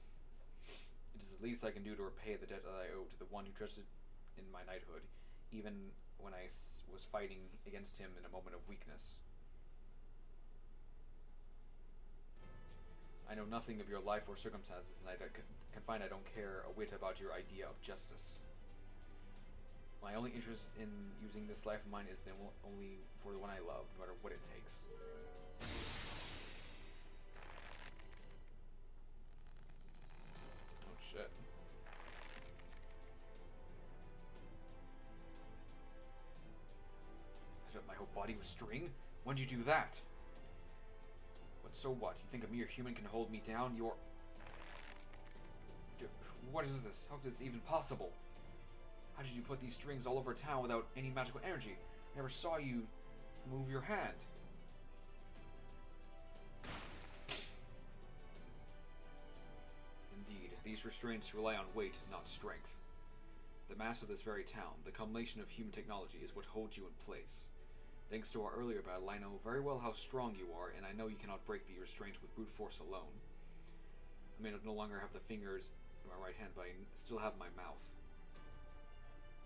It is the least I can do to repay the debt that I owe to the one who trusted in my knighthood, even when I was fighting against him in a moment of weakness. I know nothing of your life or circumstances, and I can find I don't care a whit about your idea of justice. My only interest in using this life of mine is only for the one I love, no matter what it takes. Oh shit. I thought my whole body was string? When did you do that? But so what? You think a mere human can hold me down? What is this? How is this even possible? How did you put these strings all over town without any magical energy? I never saw you move your hand. Indeed, these restraints rely on weight, not strength. The mass of this very town, the culmination of human technology, is what holds you in place. Thanks to our earlier battle, I know very well how strong you are, and I know you cannot break the restraint with brute force alone. I may no longer have the fingers in my right hand, but I still have my mouth.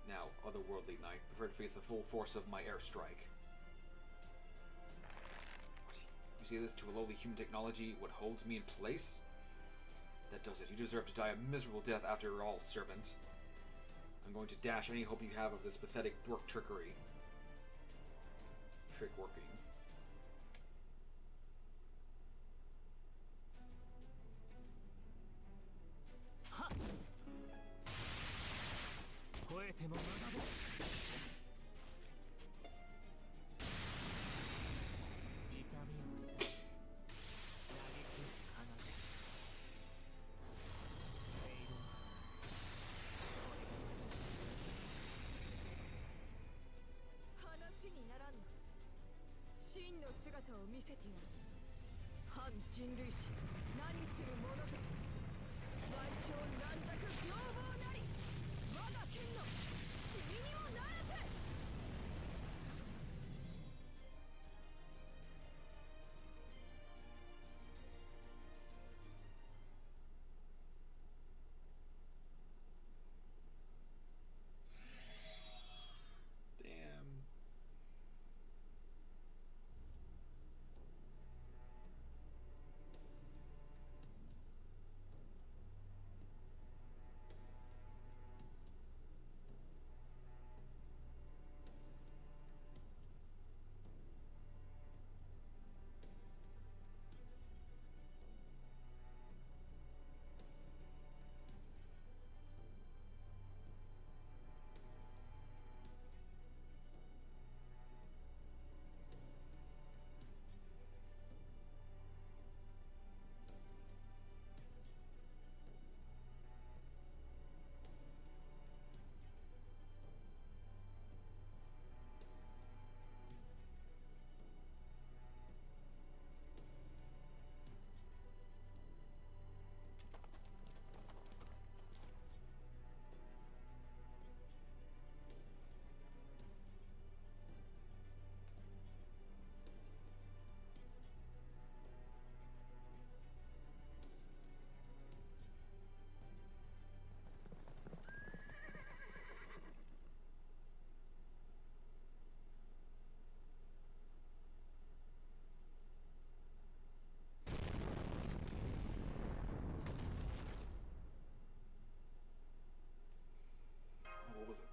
Now, otherworldly knight, prepare to face the full force of my airstrike. You say this to a lowly human technology, what holds me in place? That does it. You deserve to die a miserable death after all, servant. I'm going to dash any hope you have of this pathetic work trickery. Trick working.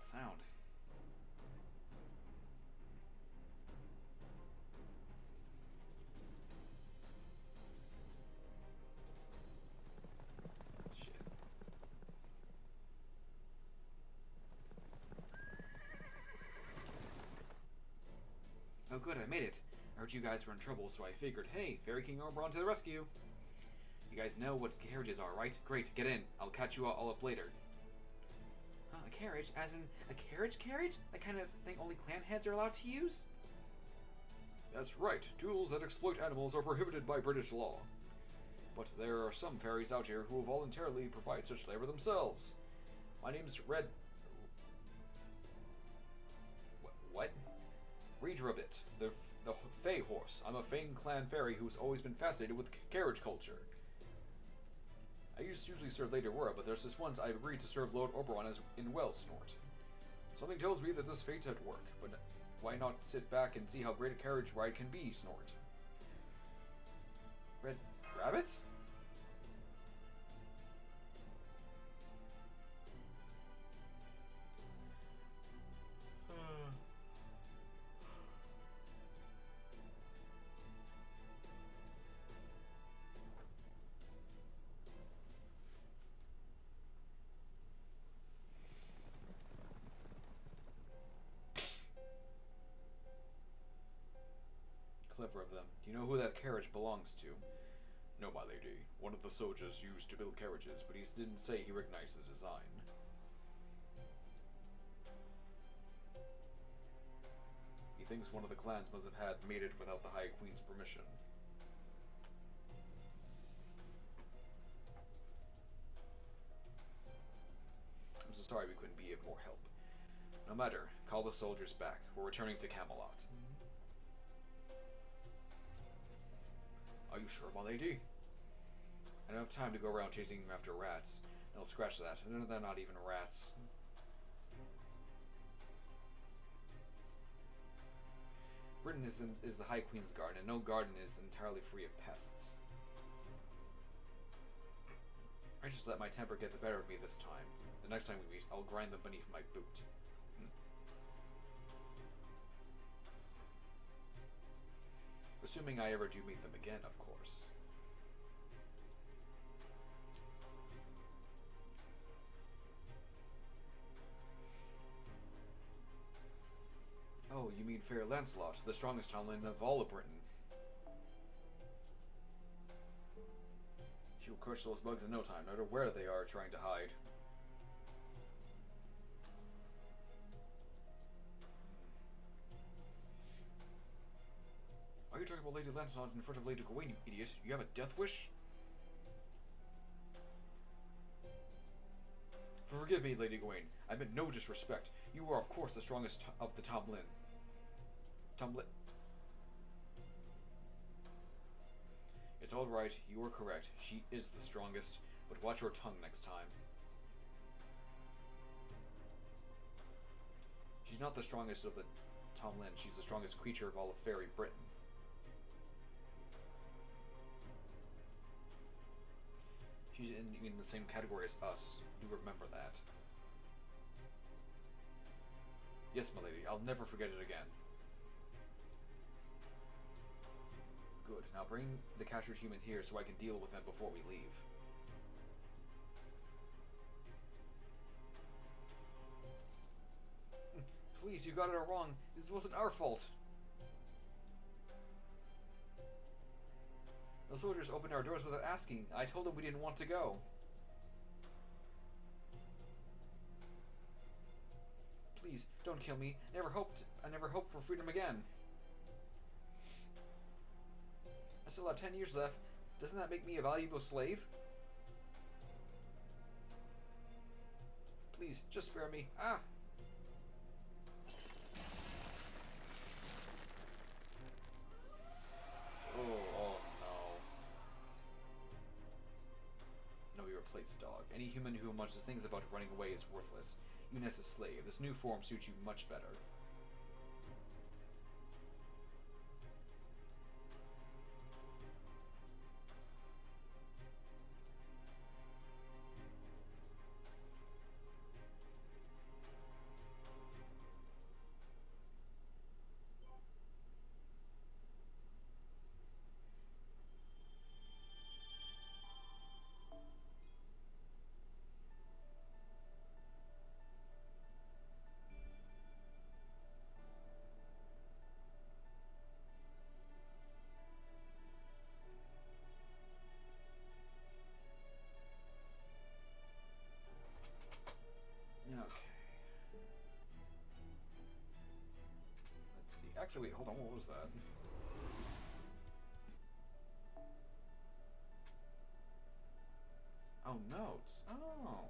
sound? Shit. Oh good, I made it. I heard you guys were in trouble, so I figured, hey, Fairy King Oberon to the rescue. You guys know what carriages are, right? Great, get in. I'll catch you all up later. Huh, a carriage? As in, a carriage? That kind of thing only clan heads are allowed to use? That's right. Tools that exploit animals are prohibited by British law. But there are some fairies out here who will voluntarily provide such labor themselves. My name's Red... What? Read Ribbit, the Fae horse. I'm a Fane clan fairy who's always been fascinated with carriage culture. I used to usually serve Lady Aurora, but there's this once I've agreed to serve Lord Oberon as in Snort. Something tells me that this fate's at work, but why not sit back and see how great a carriage ride can be, Snort? Red Rabbit? Clever of them. Do you know who that carriage belongs to? No, my lady. One of the soldiers used to build carriages, but he didn't say he recognized the design. He thinks one of the clans must have had made it without the High Queen's permission. I'm so sorry we couldn't be of more help. No matter. Call the soldiers back. We're returning to Camelot. Are you sure, my lady? I don't have time to go around chasing after rats. No, scratch that. They're not even rats. Britain is the High Queen's garden, and no garden is entirely free of pests. I just let my temper get the better of me this time. The next time we meet, I'll grind them beneath my boot. Assuming I ever do meet them again, of course. Oh, you mean Fair Lancelot, the strongest tomlin of all of Britain. She'll crush those bugs in no time, no matter where they are trying to hide. Are you talking about Lady Lancelot in front of Lady Gawain, you idiot? You have a death wish? Forgive me, Lady Gawain. I meant no disrespect. You are, of course, the strongest of the Tomlin. It's all right. You are correct. She is the strongest. But watch your tongue next time. She's not the strongest of the Tomlin. She's the strongest creature of all of Fairy Britain. She's in the same category as us. Do remember that. Yes, my lady. I'll never forget it again. Good. Now bring the captured humans here so I can deal with them before we leave. Please, you got it all wrong. This wasn't our fault. The soldiers opened our doors without asking. I told them we didn't want to go. Please, don't kill me. I never hoped for freedom again. I still have 10 years left. Doesn't that make me a valuable slave? Please, just spare me. Ah! Oh no. Know your place, dog. Any human who much thinks about running away is worthless. Even as a slave, this new form suits you much better. Actually, wait, hold on, what was that? Oh, notes. Oh.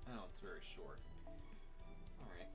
Oh, it's very short. Alright.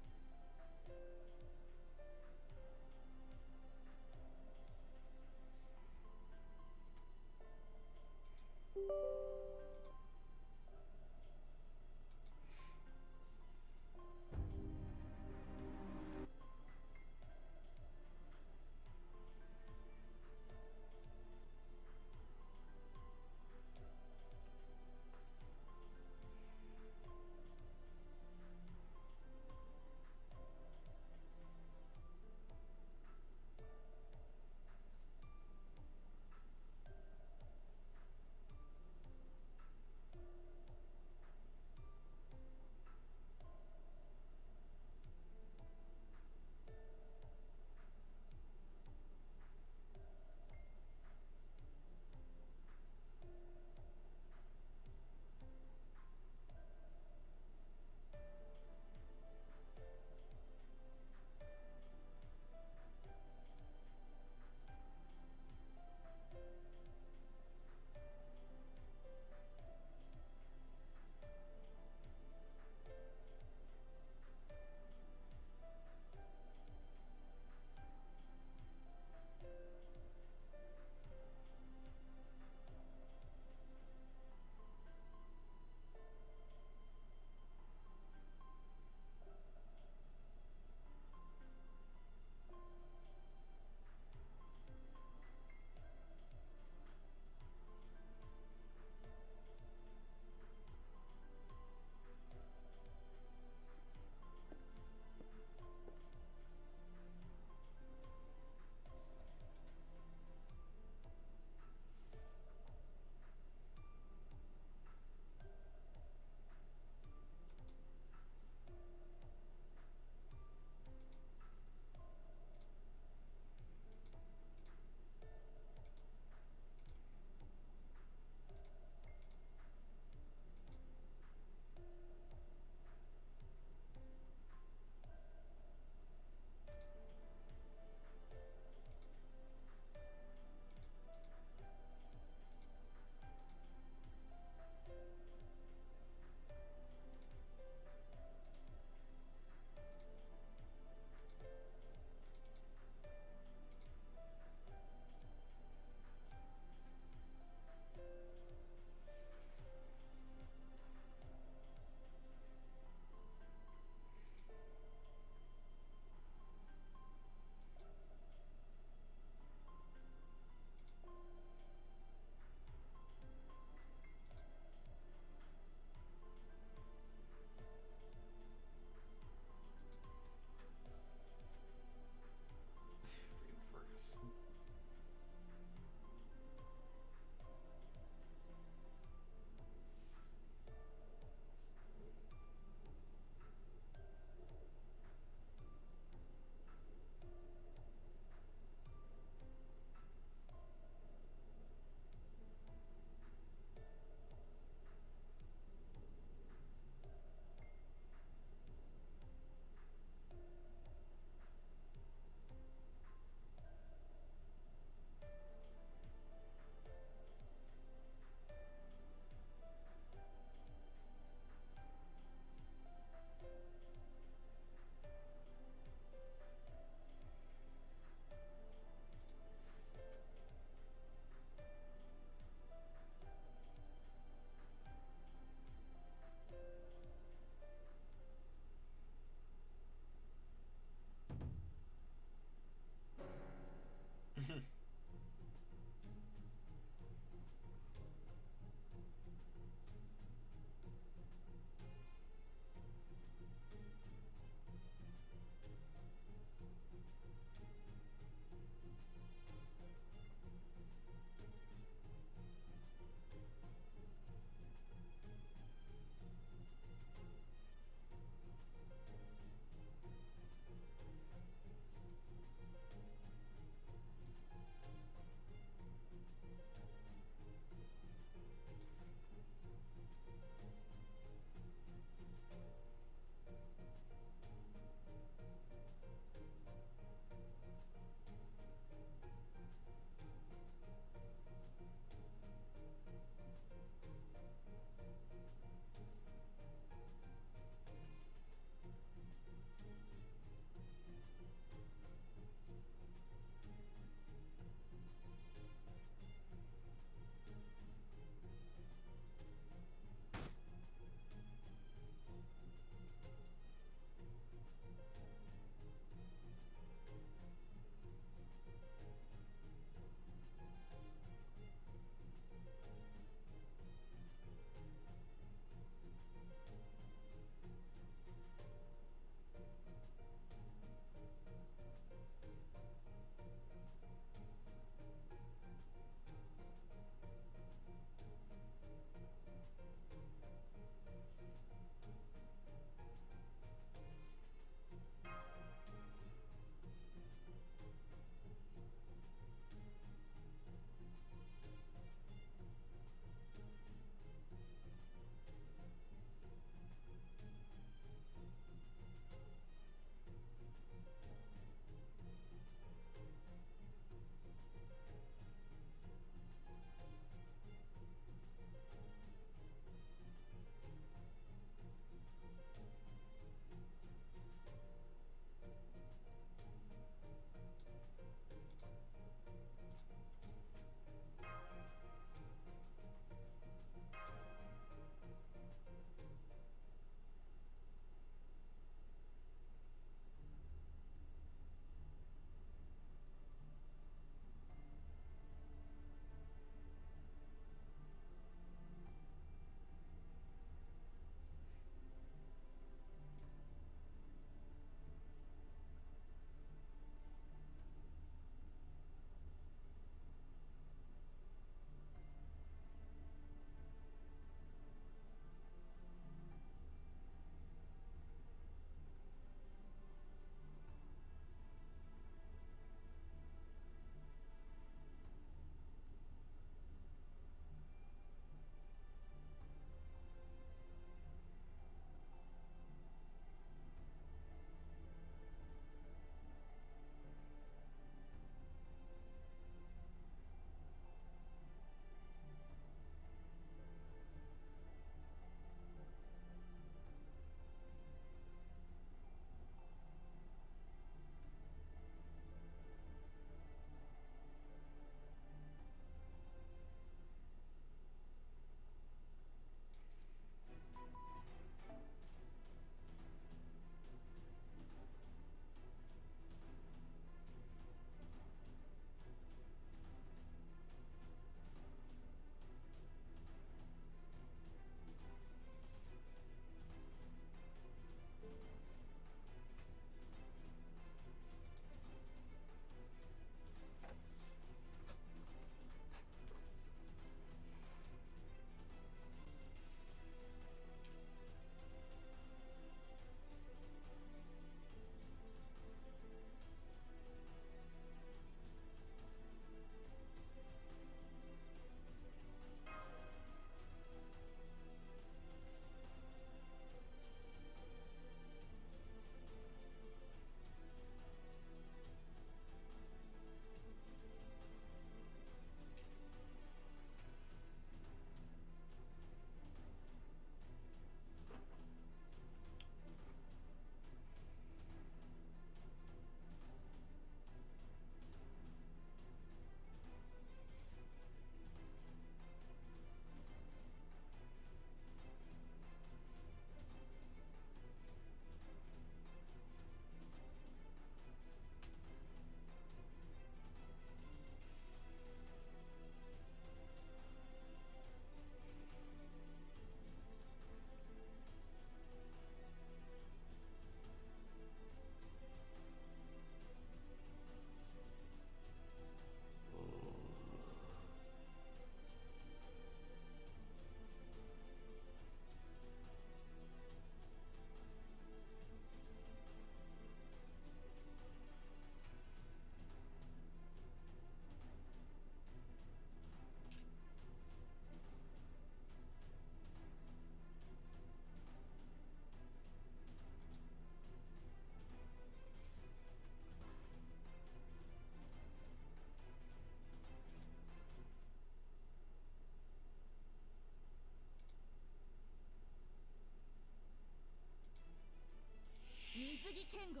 着剣豪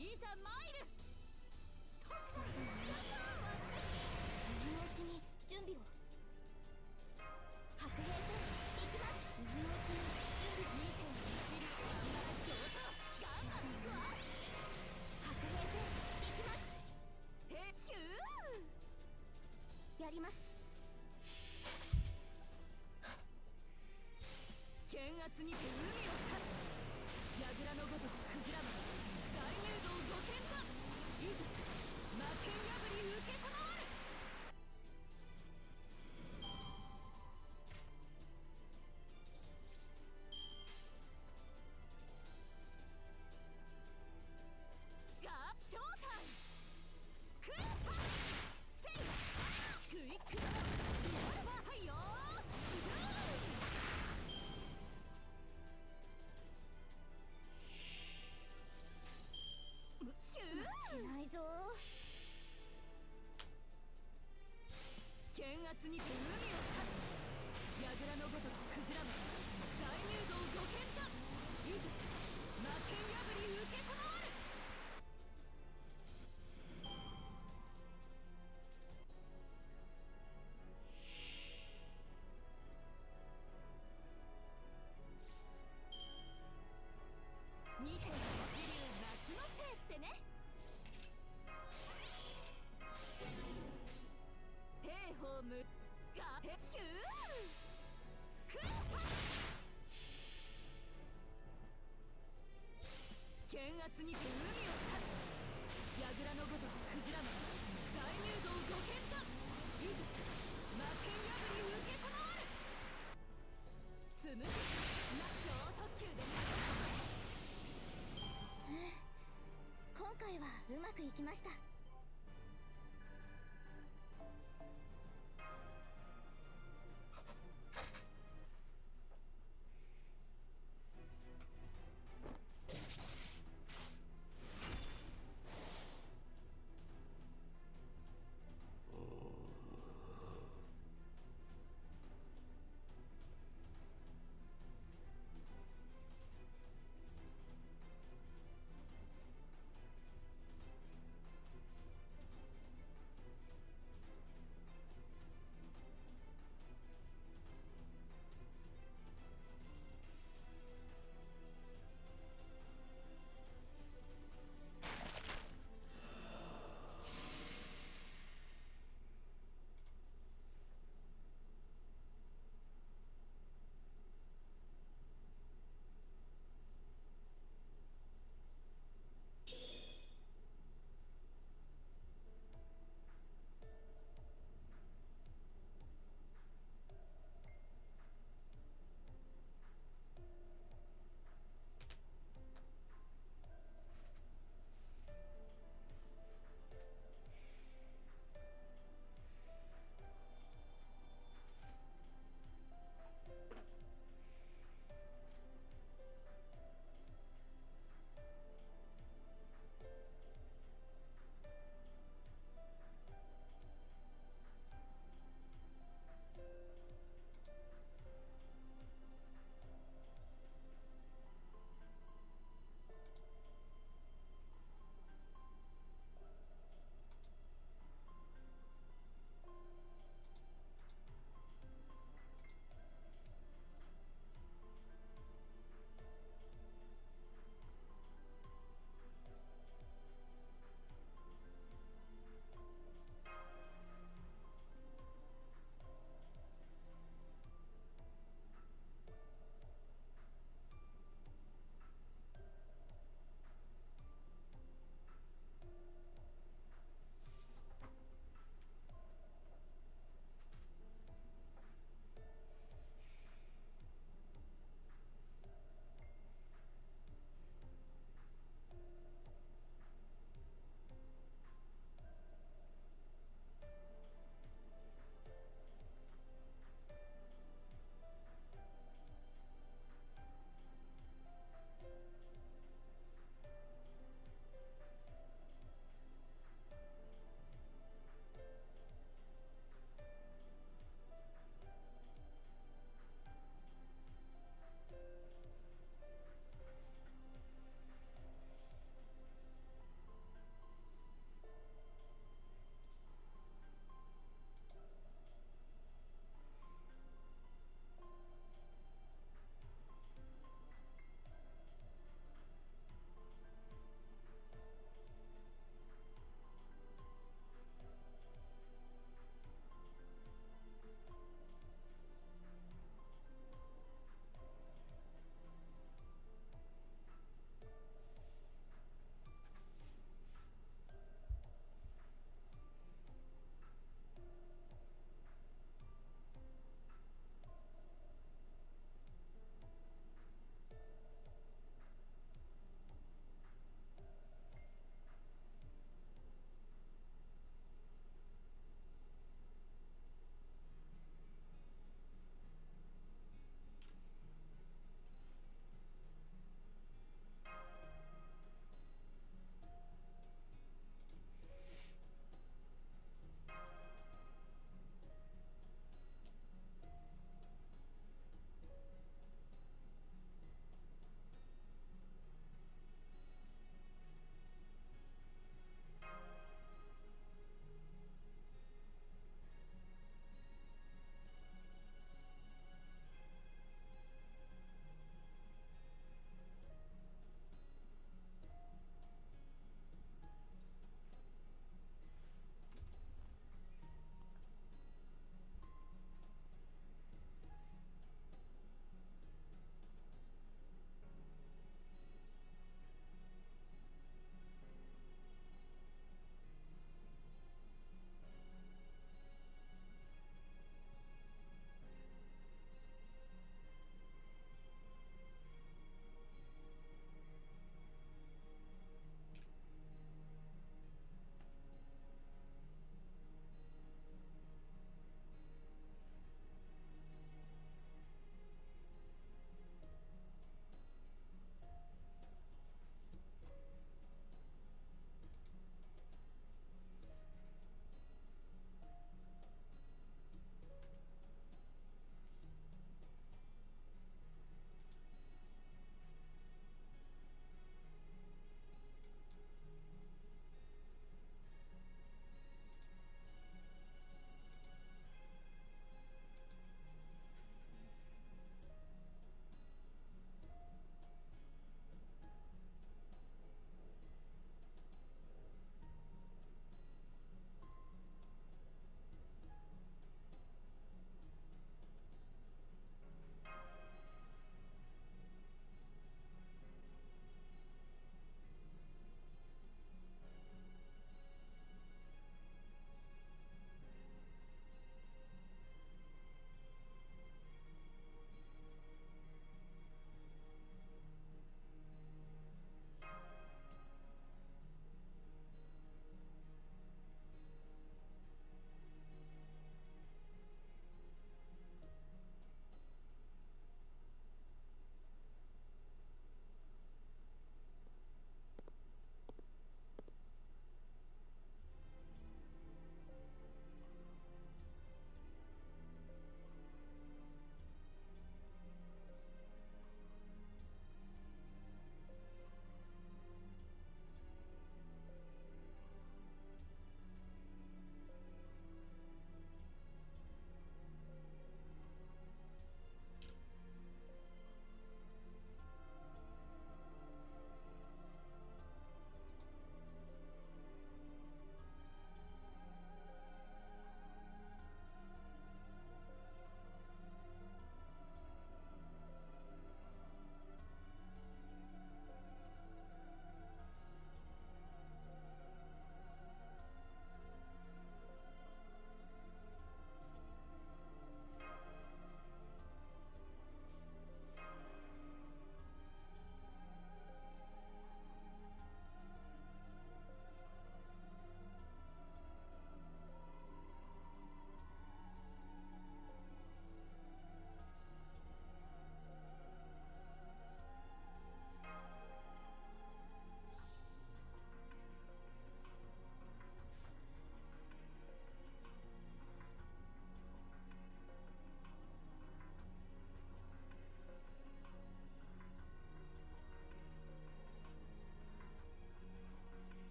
いざ参る。とか言っちゃった私。今のうちに準備を。白兵戦行きます。今のうちに準備。2.1流上等ガンガン行くわ。白兵戦行きます。へっヒューやります。剣圧にて海を勝つ。櫓のごとくクジラマン大入道ご剣断。いざ魔剣破り受けたまわる。しかショータイムクーパーセイクイックドラゴンバはいよーヒューないぞー。剣圧にて海を勝つ。櫓のごとくクジラマン大入道ご剣断。いざ魔剣破り受けたまわる。2.1流夏のせいってね。兵法ムガヘヒュークーパ剣圧にて海を勝つ。櫓のごとくクジラマン大入道ご剣断。いざ魔剣破り受けたまわる。つむじ超特急で今回はうまくいきました。